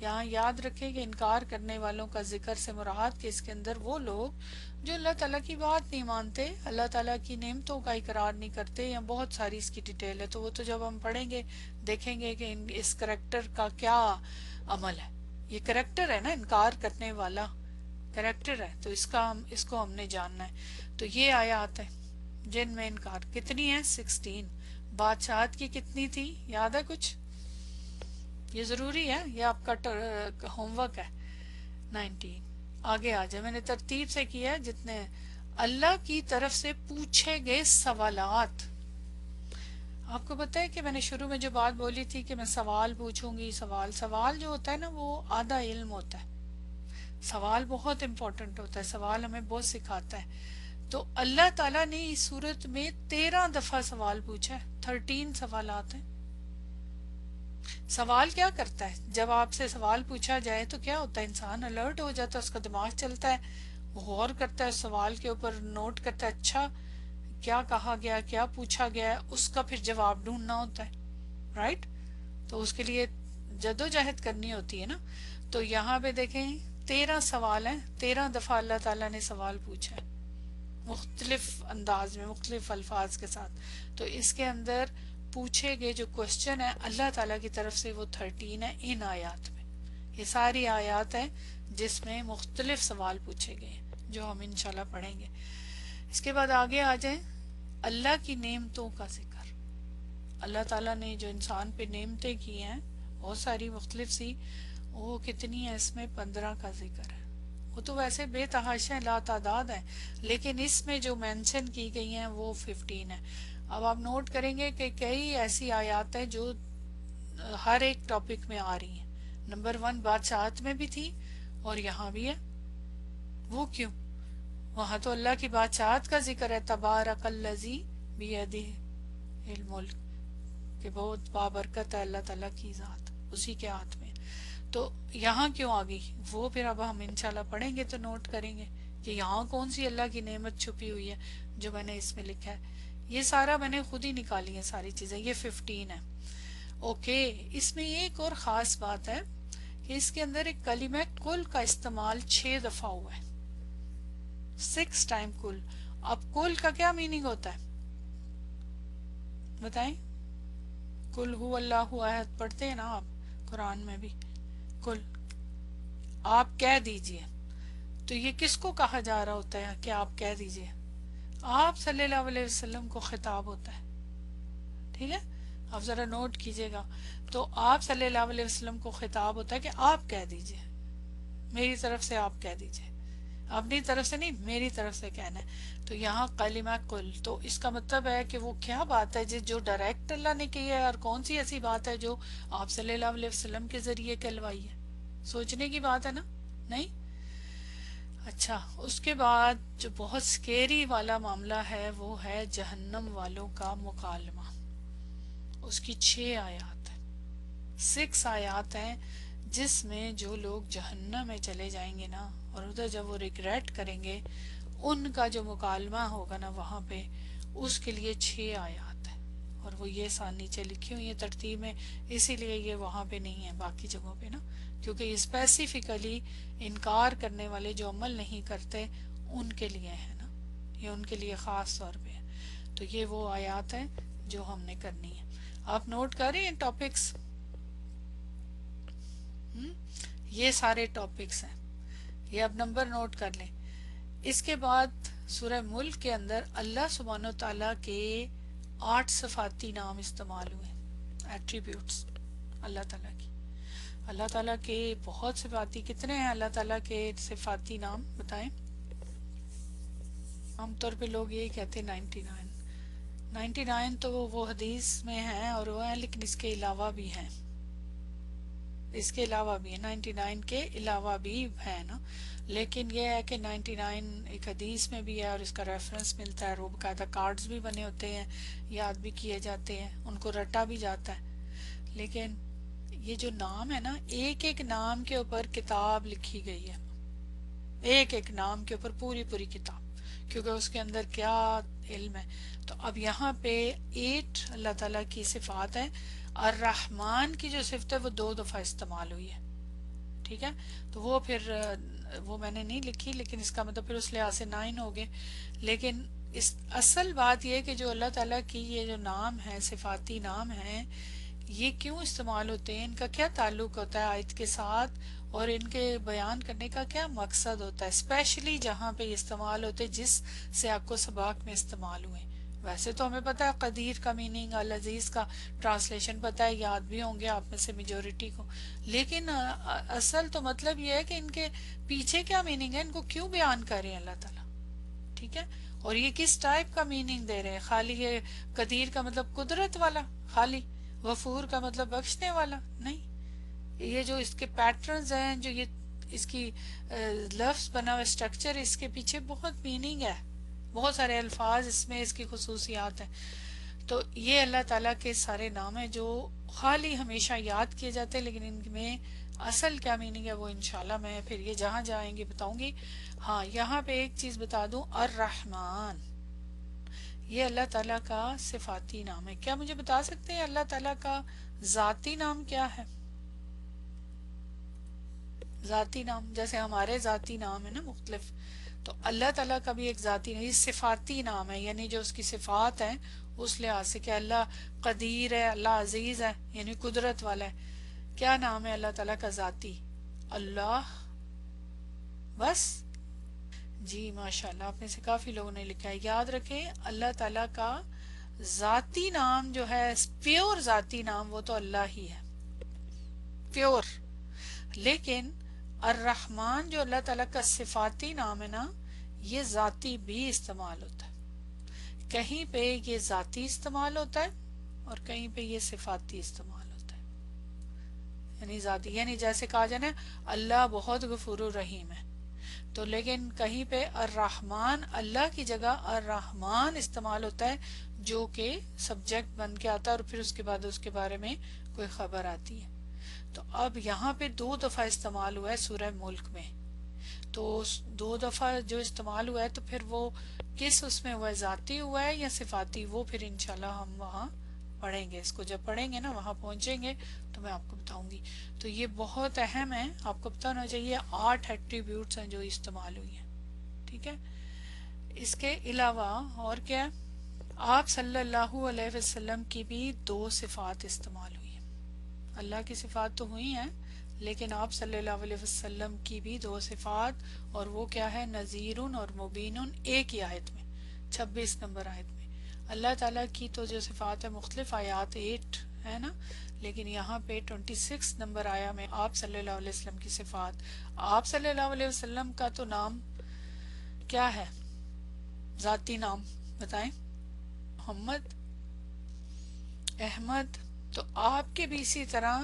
یہاں یاد رکھیں کہ انکار کرنے والوں کا ذکر سے مراد کہ اس کے اندر وہ لوگ جو اللہ تعالیٰ کی بات نہیں مانتے، اللہ تعالیٰ کی نعمتوں کا اقرار نہیں کرتے، یا بہت ساری اس کی ڈیٹیل ہے، تو وہ تو جب ہم پڑھیں گے دیکھیں گے کہ اس کریکٹر کا کیا عمل ہے۔ یہ کریکٹر ہے نا، انکار کرنے والا کریکٹر ہے، تو اس کو ہم نے جاننا ہے۔ تو یہ آیات ہے جن میں انکار کتنی ہے؟ 16۔ بادشاہت کی کتنی تھی؟ یاد ہے کچھ؟ یہ ضروری ہے، یہ آپ کا ہوم ورک ہے۔ 19۔ آگے آ جائے، میں نے ترتیب سے کیا ہے جتنے۔ اللہ کی طرف سے پوچھے گئے سوالات۔ آپ کو پتہ ہے کہ میں نے شروع میں جو بات بولی تھی کہ میں سوال پوچھوں گی، سوال جو ہوتا ہے نا وہ آدھا علم ہوتا ہے۔ سوال بہت امپورٹنٹ ہوتا ہے، سوال ہمیں بہت سکھاتا ہے۔ تو اللہ تعالیٰ نے اس صورت میں 13 دفعہ سوال پوچھا ہے، 13 سوالات ہیں۔ سوال کیا کرتا ہے؟ جب آپ سے سوال پوچھا جائے تو کیا ہوتا ہے؟ انسان الرٹ ہو جاتا ہے، اس کا دماغ چلتا ہے، وہ غور کرتا ہے سوال کے اوپر، نوٹ کرتا ہے اچھا کیا کہا گیا، کیا پوچھا گیا ہے، اس کا پھر جواب ڈھونڈنا ہوتا ہے، رائٹ؟ تو اس کے لیے جدوجہد کرنی ہوتی ہے نا۔ تو یہاں پہ دیکھیں 13 سوال ہیں، 13 دفعہ اللہ تعالیٰ نے سوال پوچھا ہے، مختلف انداز میں، مختلف الفاظ کے ساتھ۔ تو اس کے اندر پوچھے گئے جو کوشچن ہے اللہ تعالیٰ کی طرف سے وہ 13 ہے ان آیات میں۔ یہ ساری آیات ہیں جس میں مختلف سوال پوچھے گئے ہیں، جو ہم انشاءاللہ پڑھیں گے۔ اس کے بعد آگے آ جائیں، اللہ کی نعمتوں کا ذکر۔ اللہ تعالیٰ نے جو انسان پہ نعمتیں کی ہیں بہت ساری مختلف سی، وہ کتنی ہیں؟ اس میں 15 کا ذکر ہے۔ وہ تو ویسے بے تحاشا لا تعداد ہیں، لیکن اس میں جو مینشن کی گئی ہیں وہ 15 ہیں۔ اب آپ نوٹ کریں گے کہ کئی ایسی آیات ہیں جو ہر ایک ٹاپک میں آ رہی ہیں۔ نمبر 1 بادشاہت میں بھی تھی اور یہاں بھی ہے۔ وہ کیوں؟ وہاں تو اللہ کی بادشاہت کا ذکر ہے، تبارک الذی بیدہ الملک، کہ بہت بابرکت ہے اللہ تعالیٰ کی ذات، اسی کے ہاتھ میں۔ تو یہاں کیوں آ گئی؟ وہ پھر اب ہم انشاءاللہ پڑھیں گے تو نوٹ کریں گے کہ یہاں کون سی اللہ کی نعمت چھپی ہوئی ہے جو میں نے اس میں لکھا ہے۔ یہ سارا میں نے خود ہی نکالی ہے ساری چیزیں، یہ 15 ہے۔ اوکے، اس میں ایک اور خاص بات ہے کہ اس کے اندر ایک کلمہ کل کا استعمال 6 دفعہ ہوا ہے، 6 ٹائم کل۔ اب کل کا کیا میننگ ہوتا ہے بتائیں؟ کل ہو اللہ احد پڑھتے ہیں نا آپ قرآن میں بھی، کل آپ کہہ دیجئے۔ تو یہ کس کو کہا جا رہا ہوتا ہے کہ آپ کہہ دیجئے؟ آپ صلی اللہ علیہ وسلم کو خطاب ہوتا ہے، ٹھیک ہے؟ آپ ذرا نوٹ کیجئے گا، تو آپ صلی اللہ علیہ وسلم کو خطاب ہوتا ہے کہ آپ کہہ دیجئے، میری طرف سے آپ کہہ دیجئے، اپنی طرف سے نہیں، میری طرف سے کہنا ہے۔ تو یہاں کلمہ کل، تو اس کا مطلب ہے کہ وہ کیا بات ہے جو ڈائریکٹ اللہ نے کی ہے، اور کون سی ایسی بات ہے جو آپ صلی اللہ علیہ وسلم کے ذریعے کہلوائی ہے؟ سوچنے کی بات ہے نا، نہیں؟ اچھا، اس کے بعد جو بہت سکیری والا معاملہ ہے وہ ہے جہنم والوں کا مکالمہ۔ اس کی 6 آیات ہیں، 6 آیات ہیں جس میں جو لوگ جہنم میں چلے جائیں گے نا، اور ادھر جب وہ ریگریٹ کریں گے، ان کا جو مکالمہ ہوگا نا وہاں پہ، اس کے لیے 6 آیات ہیں، اور وہ یہ ساتھ نیچے لکھی ہوئی ہیں ترتیب میں، اسی لیے یہ وہاں پہ نہیں ہے باقی جگہوں پہ نا، کیونکہ یہ اسپیسیفکلی انکار کرنے والے جو عمل نہیں کرتے ان کے لیے ہے نا، یہ ان کے لیے خاص طور پہ ہے۔ تو یہ وہ آیات ہیں جو ہم نے کرنی ہے۔ آپ نوٹ کر رہے ہیں ٹاپکس؟ یہ سارے ٹاپکس ہیں، یہ اب نمبر نوٹ کر لیں۔ اس کے بعد سورہ ملک کے اندر اللہ سبحانہ و تعالیٰ کے 8 صفاتی نام استعمال ہوئے، ایٹریبیوٹس اللہ تعالیٰ کی۔ اللہ تعالیٰ کے بہت صفاتی، کتنے ہیں اللہ تعالیٰ کے صفاتی نام بتائیں؟ عام طور پہ لوگ یہی کہتے ہیں 99 تو وہ حدیث میں ہیں اور وہ ہیں، لیکن اس کے علاوہ بھی ہیں، اس کے علاوہ بھی ہے، 99 کے علاوہ بھی ہے نا، لیکن یہ ہے کہ 99 ایک حدیث میں بھی ہے اور اس کا ریفرنس ملتا ہے، اور وہ باقاعدہ کارڈز بھی بنے ہوتے ہیں، یاد بھی کیے جاتے ہیں، ان کو رٹا بھی جاتا ہے۔ لیکن یہ جو نام ہے نا، ایک ایک نام کے اوپر کتاب لکھی گئی ہے، ایک ایک نام کے اوپر پوری کتاب، کیونکہ اس کے اندر کیا علم ہے۔ تو اب یہاں پہ 8 اللہ تعالیٰ کی صفات ہیں۔ الرحمن کی جو صفت ہے وہ 2 دفعہ استعمال ہوئی ہے، ٹھیک ہے، تو وہ پھر وہ میں نے نہیں لکھی، لیکن اس کا مطلب پھر اس لحاظ سے 9 ہو گئے. لیکن اس اصل بات یہ کہ جو اللہ تعالیٰ کی یہ جو نام ہے، صفاتی نام ہیں، یہ کیوں استعمال ہوتے ہیں، ان کا کیا تعلق ہوتا ہے آیت کے ساتھ، اور ان کے بیان کرنے کا کیا مقصد ہوتا ہے، اسپیشلی جہاں پہ یہ استعمال ہوتے جس سے آپ کو سباق میں استعمال ہوئے. ویسے تو ہمیں پتہ ہے قدیر کا میننگ، العزیز کا ٹرانسلیشن پتہ ہے، یاد بھی ہوں گے آپ میں سے میجورٹی کو، لیکن اصل تو مطلب یہ ہے کہ ان کے پیچھے کیا میننگ ہے، ان کو کیوں بیان کر رہے ہیں اللہ تعالیٰ. ٹھیک ہے، اور یہ کس ٹائپ کا میننگ دے رہے ہیں. خالی یہ قدیر کا مطلب قدرت والا، خالی غفور کا مطلب بخشنے والا نہیں. یہ جو اس کے پیٹرنز ہیں، جو یہ اس کی لفظ بنا ہوا اسٹرکچر، اس کے پیچھے بہت میننگ ہے، بہت سارے الفاظ اس میں اس کی خصوصیات ہیں. تو یہ اللہ تعالیٰ کے سارے نام ہیں جو خالی ہمیشہ یاد کیے جاتے ہیں، لیکن ان میں اصل کیا میننگ ہے وہ انشاءاللہ میں پھر یہ جہاں جائیں گے بتاؤں گی. ہاں یہاں پہ ایک چیز بتا دوں، الرحمن یہ اللہ تعالیٰ کا صفاتی نام ہے. کیا مجھے بتا سکتے ہیں اللہ تعالیٰ کا ذاتی نام کیا ہے؟ ذاتی نام جیسے ہمارے ذاتی نام ہے نا مختلف، تو اللہ تعالیٰ کا بھی ایک ذاتی نام، یہ صفاتی نام ہے، یعنی جو اس کی صفات ہیں اس لحاظ سے کہ اللہ قدیر ہے، اللہ عزیز ہے یعنی قدرت والا ہے. کیا نام ہے اللہ تعالیٰ کا ذاتی؟ اللہ. بس جی ماشاءاللہ، آپ میں سے کافی لوگوں نے لکھا ہے. یاد رکھیں اللہ تعالیٰ کا ذاتی نام جو ہے، پیور ذاتی نام، وہ تو اللہ ہی ہے، پیور. لیکن الرحمن جو اللہ تعالیٰ کا صفاتی نام ہے نا، یہ ذاتی بھی استعمال ہوتا ہے. کہیں پہ یہ ذاتی استعمال ہوتا ہے اور کہیں پہ یہ صفاتی استعمال ہوتا ہے. یعنی ذاتی، یعنی جیسے کہا جائے نا اللہ بہت غفور الرحیم ہے، تو لیکن کہیں پہ الرحمن اللہ کی جگہ الرحمن استعمال ہوتا ہے، جو کہ سبجیکٹ بن کے آتا ہے اور پھر اس کے بعد اس کے بارے میں کوئی خبر آتی ہے. تو اب یہاں پہ 2 دفعہ استعمال ہوا ہے سورہ ملک میں، تو 2 دفعہ جو استعمال ہوا ہے تو پھر وہ کس اس میں ہوا ہے، ذاتی ہوا ہے یا صفاتی، وہ پھر انشاءاللہ ہم وہاں پڑھیں گے. اس کو جب پڑھیں گے نا، وہاں پہنچیں گے تو میں آپ کو بتاؤں گی. تو یہ بہت اہم ہے، آپ کو پتہ ہونا چاہیے 8 ایٹریبیوٹس ہیں جو استعمال ہوئی ہیں. ٹھیک ہے، اس کے علاوہ اور کیا، آپ صلی اللہ علیہ وسلم کی بھی 2 صفات استعمال ہوئی ہیں. اللہ کی صفات تو ہوئی ہیں، لیکن آپ صلی اللہ علیہ وسلم کی بھی 2 صفات، اور وہ کیا ہے، نذیر اور مبین، ایک ہی آیت میں، 26 نمبر آیت میں. اللہ تعالیٰ کی تو جو صفات ہے مختلف آیات 8 ہے نا، لیکن یہاں پہ 26 نمبر آیا میں آپ صلی اللہ علیہ وسلم کی صفات. آپ صلی اللہ علیہ وسلم کا تو نام کیا ہے، ذاتی نام بتائیں؟ محمد، احمد. تو آپ کے بھی اسی طرح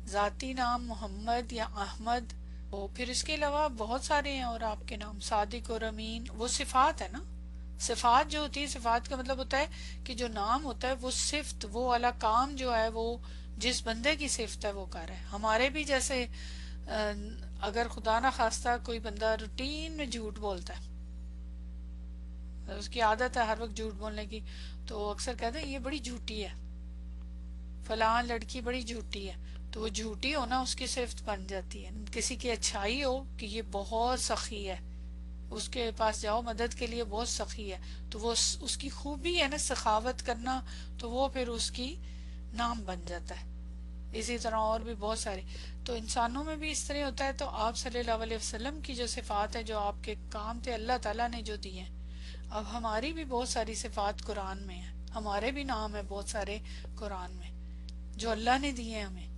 ذاتی نام محمد یا احمد، اور پھر اس کے علاوہ بہت سارے ہیں اور آپ کے نام صادق اور امین. وہ صفات ہے نا، صفات جو ہوتی ہے، صفات کا مطلب ہوتا ہے کہ جو نام ہوتا ہے وہ صفت، وہ والا کام جو ہے وہ جس بندے کی صفت ہے وہ کر رہا ہے. ہمارے بھی جیسے اگر خدا نہ خواستہ کوئی بندہ روٹین میں جھوٹ بولتا ہے، اس کی عادت ہے ہر وقت جھوٹ بولنے کی، تو اکثر کہتے ہیں یہ بڑی جھوٹی ہے، فلاں لڑکی بڑی جھوٹی ہے، تو وہ جھوٹی ہونا اس کی صفت بن جاتی ہے. کسی کی اچھائی ہو کہ یہ بہت سخی ہے، اس کے پاس جاؤ مدد کے لیے، بہت سخی ہے، تو وہ اس کی خوبی ہے نا سخاوت کرنا، تو وہ پھر اس کی نام بن جاتا ہے. اسی طرح اور بھی بہت سارے. تو انسانوں میں بھی اس طرح ہوتا ہے. تو آپ صلی اللہ علیہ وسلم کی جو صفات ہیں، جو آپ کے کام تھے اللہ تعالیٰ نے جو دی ہیں، اب ہماری بھی بہت ساری صفات قرآن میں ہیں، ہمارے بھی نام ہیں بہت سارے قرآن میں جو اللہ نے دیے ہیں ہمیں.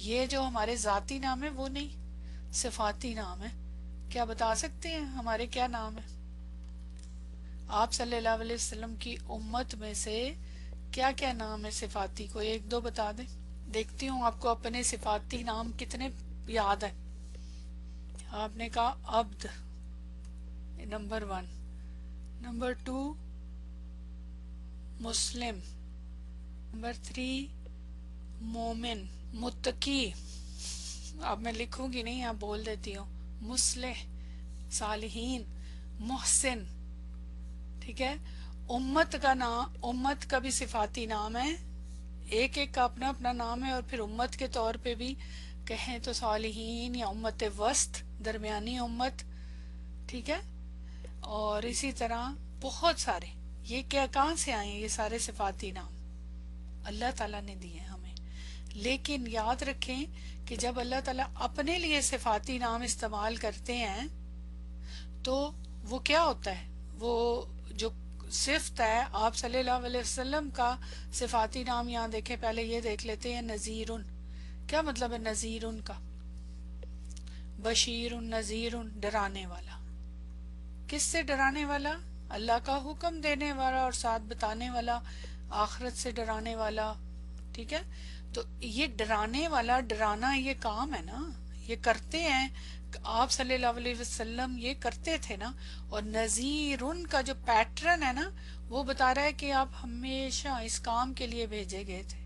یہ جو ہمارے ذاتی نام ہے وہ نہیں، صفاتی نام ہے. کیا بتا سکتے ہیں ہمارے کیا نام ہے؟ آپ صلی اللہ علیہ وسلم کی امت میں سے کیا کیا نام ہے صفاتی؟ کو 1-2 بتا دیں، دیکھتی ہوں آپ کو اپنے صفاتی نام کتنے یاد ہے. آپ نے کہا عبد، نمبر 1. نمبر 2 مسلم. نمبر 3 مومن، متقی. اب میں لکھوں گی نہیں، آپ بول دیتی ہوں. مصلح، صالحین، محسن. ٹھیک ہے. امت کا نام، امت کا بھی صفاتی نام ہے، ایک ایک کا اپنا اپنا نام ہے، اور پھر امت کے طور پہ بھی کہیں تو صالحین یا امت وسط، درمیانی امت، ٹھیک ہے. اور اسی طرح بہت سارے، یہ کیا کہاں سے آئے ہیں؟ یہ سارے صفاتی نام اللہ تعالیٰ نے دیے ہمیں. لیکن یاد رکھیں کہ جب اللہ تعالیٰ اپنے لیے صفاتی نام استعمال کرتے ہیں تو وہ کیا ہوتا ہے؟ وہ جو صفت ہے آپ صلی اللہ علیہ وسلم کا صفاتی نام یہاں دیکھیں، پہلے یہ دیکھ لیتے ہیں. نذیرن، کیا مطلب ہے نذیرن کا؟ بشیر، نذیر، ڈرانے والا. کس سے ڈرانے والا؟ اللہ کا حکم دینے والا اور ساتھ بتانے والا، آخرت سے ڈرانے والا. ٹھیک ہے، تو یہ ڈرانے والا، ڈرانا یہ کام ہے نا، یہ کرتے ہیں آپ صلی اللہ علیہ وسلم، یہ کرتے تھے نا. اور نذیر ان کا جو پیٹرن ہے نا، وہ بتا رہا ہے کہ آپ ہمیشہ اس کام کے لیے بھیجے گئے تھے،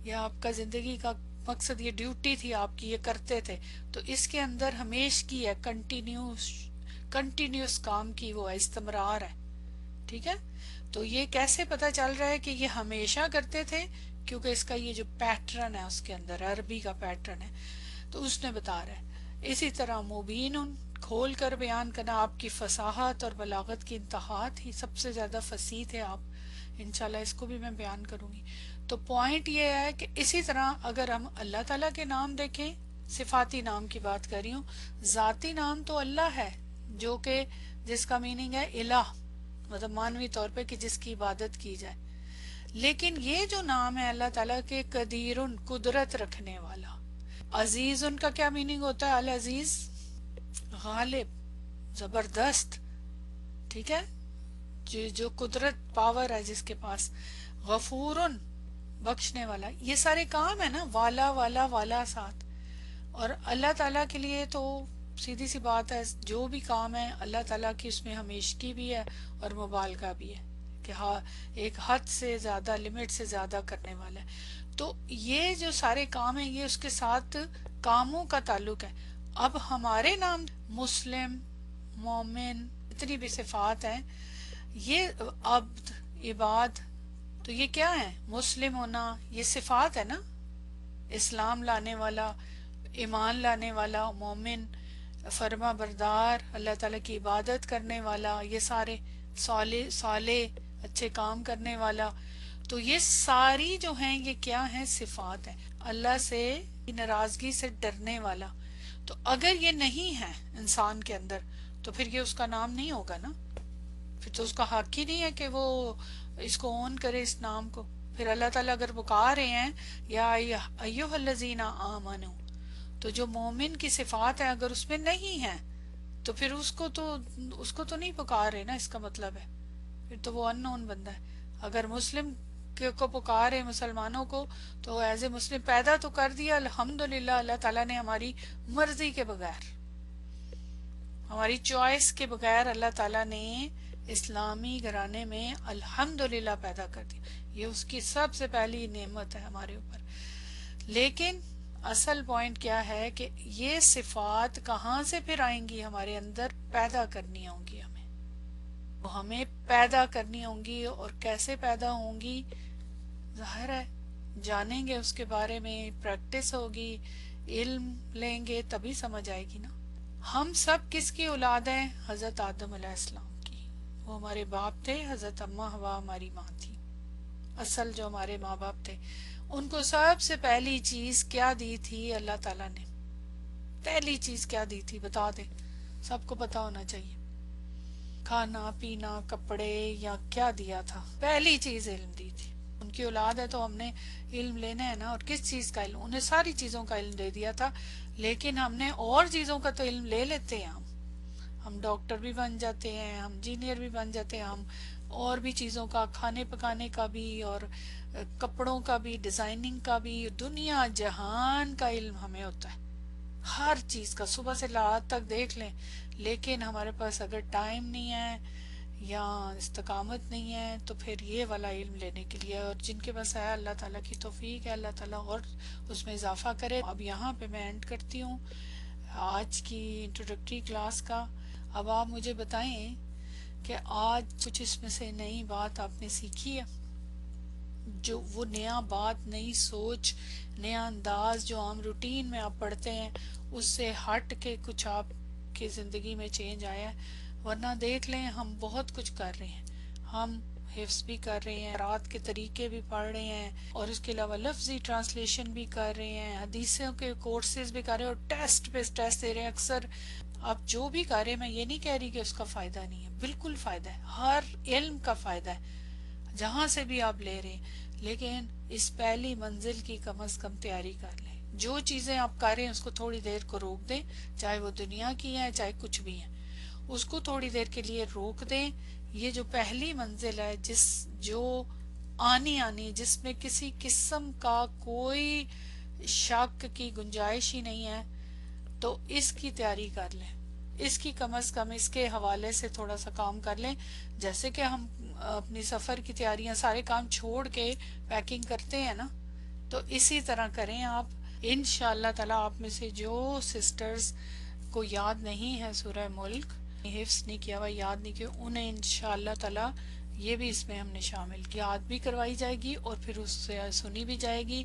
یا آپ کا زندگی کا مقصد، یہ ڈیوٹی تھی آپ کی، یہ کرتے تھے. تو اس کے اندر ہمیش کی ہے، کنٹینیوس کام کی وہ ہے، استمرار ہے. ٹھیک ہے، تو یہ کیسے پتا چل رہا ہے کہ یہ ہمیشہ کرتے تھے؟ کیونکہ اس کا یہ جو پیٹرن ہے اس کے اندر، عربی کا پیٹرن ہے، تو اس نے بتا رہا ہے. اسی طرح مبین، کھول کر بیان کرنا، آپ کی فصاحت اور بلاغت کی انتہا تھی، سب سے زیادہ فصیح تھے آپ. انشاءاللہ اس کو بھی میں بیان کروں گی. تو پوائنٹ یہ ہے کہ اسی طرح اگر ہم اللہ تعالیٰ کے نام دیکھیں، صفاتی نام کی بات کر رہی ہوں، ذاتی نام تو اللہ ہے، جو کہ جس کا میننگ ہے الہ، مطلب مانوی طور پہ کہ جس کی عبادت کی جائے. لیکن یہ جو نام ہے اللہ تعالیٰ کے، قدیر، قدرت رکھنے والا. عزیز، ان کا کیا میننگ ہوتا ہے؟ العزیز، غالب، زبردست. ٹھیک ہے، جو قدرت، پاور ہے جس کے پاس. غفور، بخشنے والا. یہ سارے کام ہے نا، والا والا والا ساتھ. اور اللہ تعالیٰ کے لیے تو سیدھی سی بات ہے، جو بھی کام ہے اللہ تعالیٰ کی، اس میں ہمیشگی بھی ہے اور مبالغہ بھی ہے، کہ ہاں ایک حد سے زیادہ، لمٹ سے زیادہ کرنے والا ہے. تو یہ جو سارے کام ہیں، یہ اس کے ساتھ کاموں کا تعلق ہے. اب ہمارے نام مسلم، مومن، اتنی بھی صفات ہیں، یہ عبد، عباد، تو یہ کیا ہے؟ مسلم ہونا یہ صفات ہے نا، اسلام لانے والا، ایمان لانے والا، مومن، فرما بردار، اللہ تعالیٰ کی عبادت کرنے والا، یہ سارے صالح، اچھے کام کرنے والا. تو یہ ساری جو ہیں یہ کیا ہیں؟ صفات ہیں. اللہ سے ناراضگی سے ڈرنے والا. تو اگر یہ نہیں ہے انسان کے اندر تو پھر یہ اس کا نام نہیں ہوگا نا، پھر تو اس کا حق ہی نہیں ہے کہ وہ اس کو اون کرے اس نام کو. پھر اللہ تعالیٰ اگر پکار رہے ہیں یا ایھا الذین آمنو، تو جو مومن کی صفات ہیں اگر اس میں نہیں ہے تو پھر اس کو تو نہیں پکار رہے نا، اس کا مطلب ہے پھر تو وہ ان نون بندہ ہے. اگر مسلم کو پکارے، مسلمانوں کو، تو ایز اے مسلم پیدا تو کر دیا الحمدللہ اللہ تعالیٰ نے، ہماری مرضی کے بغیر، ہماری چوائس کے بغیر اللہ تعالیٰ نے اسلامی گھرانے میں الحمدللہ پیدا کر دیا. یہ اس کی سب سے پہلی نعمت ہے ہمارے اوپر. لیکن اصل پوائنٹ کیا ہے کہ یہ صفات کہاں سے پھر آئیں گی؟ ہمارے اندر پیدا کرنی ہوں گی ہمیں پیدا کرنی ہوں گی. اور کیسے پیدا ہوں گی؟ ظاہر ہے جانیں گے اس کے بارے میں، پریکٹس ہوگی، علم لیں گے تبھی سمجھ آئے گی نا. ہم سب کس کی اولاد ہیں؟ حضرت آدم علیہ السلام کی. وہ ہمارے باپ تھے، حضرت اماں حوا ہماری ماں تھی، اصل جو ہمارے ماں باپ تھے. ان کو سب سے پہلی چیز کیا دی تھی اللہ تعالیٰ نے؟ پہلی چیز کیا دی تھی؟ بتا دیں، سب کو پتا ہونا چاہیے. کھانا پینا، کپڑے، یا کیا دیا تھا؟ پہلی چیز علم دی تھی. ان کی اولاد ہے تو ہم نے علم لینا ہے نا. اور کس چیز کا علم؟ انہیں ساری چیزوں کا علم دے دیا تھا، لیکن ہم نے اور چیزوں کا تو علم لے لیتے ہیں. ہم ڈاکٹر بھی بن جاتے ہیں، ہم انجینئر بھی بن جاتے ہیں، ہم اور بھی چیزوں کا، کھانے پکانے کا بھی، اور کپڑوں کا بھی، ڈیزائننگ کا بھی، دنیا جہان کا علم ہمیں ہوتا ہے، ہر چیز کا، صبح سے رات تک دیکھ لیں. لیکن ہمارے پاس اگر ٹائم نہیں ہے یا استقامت نہیں ہے تو پھر یہ والا علم لینے کے لیے، اور جن کے پاس ہے اللہ تعالیٰ کی توفیق ہے، اللہ تعالیٰ اور اس میں اضافہ کرے. اب یہاں پہ میں اینڈ کرتی ہوں آج کی انٹروڈکٹری کلاس کا. اب آپ مجھے بتائیں کہ آج کچھ اس میں سے نئی بات آپ نے سیکھی ہے؟ جو وہ نیا بات، نئی سوچ، نیا انداز جو عام روٹین میں آپ پڑھتے ہیں اس سے ہٹ کے کچھ آپ کی زندگی میں چینج آیا ہے. ورنہ دیکھ لیں ہم بہت کچھ کر رہے ہیں، ہم حفظ بھی کر رہے ہیں، رات کے طریقے بھی پڑھ رہے ہیں، اور اس کے علاوہ لفظی ٹرانسلیشن بھی کر رہے ہیں، حدیثوں کے کورسز بھی کر رہے ہیں، اور ٹیسٹ پہ ٹیسٹ دے رہے ہیں. اکثر آپ جو بھی کر رہے ہیں، میں یہ نہیں کہہ رہی کہ اس کا فائدہ نہیں ہے، بالکل فائدہ ہے، ہر علم کا فائدہ ہے جہاں سے بھی آپ لے رہے ہیں. لیکن اس پہلی منزل کی کم از کم تیاری کر لیں. جو چیزیں آپ کر رہے ہیں اس کو تھوڑی دیر کو روک دیں، چاہے وہ دنیا کی ہیں چاہے کچھ بھی ہیں، اس کو تھوڑی دیر کے لیے روک دیں. یہ جو پہلی منزل ہے جو آنی جس میں کسی قسم کا کوئی شک کی گنجائش ہی نہیں ہے، تو اس کی تیاری کر لیں. اس کی کم از کم اس کے حوالے سے تھوڑا سا کام کر لیں. جیسے کہ ہم اپنی سفر کی تیاریاں سارے کام چھوڑ کے پیکنگ کرتے ہیں نا، تو اسی طرح کریں آپ. انشاءاللہ تعالی آپ میں سے جو سسٹرز کو یاد نہیں ہے سورہ ملک، حفظ نہیں کیا ہوا، یاد نہیں کیا، انہیں انشاءاللہ تعالی یہ بھی اس میں ہم نے شامل کیا، یاد بھی کروائی جائے گی اور پھر اس سے سنی بھی جائے گی.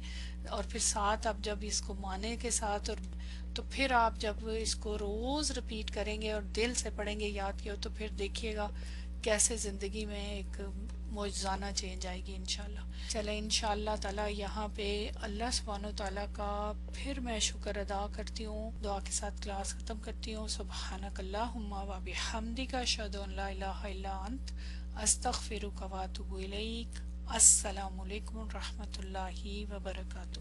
اور پھر ساتھ آپ جب اس کو مانے کے ساتھ، اور تو پھر آپ جب اس کو روز رپیٹ کریں گے اور دل سے پڑھیں گے، یاد کیا، تو پھر دیکھیے گا کیسے زندگی میں ایک معجزانہ چینج آئے گی انشاءاللہ. چلیں انشاءاللہ تعالی یہاں پہ اللہ سبحانہ وتعالی کا پھر میں شکر ادا کرتی ہوں، دعا کے ساتھ کلاس ختم کرتی ہوں. سبحانک اللہم و بحمدک، اشہد ان لا الہ الا انت، استغفرک و اتوب الیک. السلام علیکم ورحمۃ اللہ وبرکاتہ.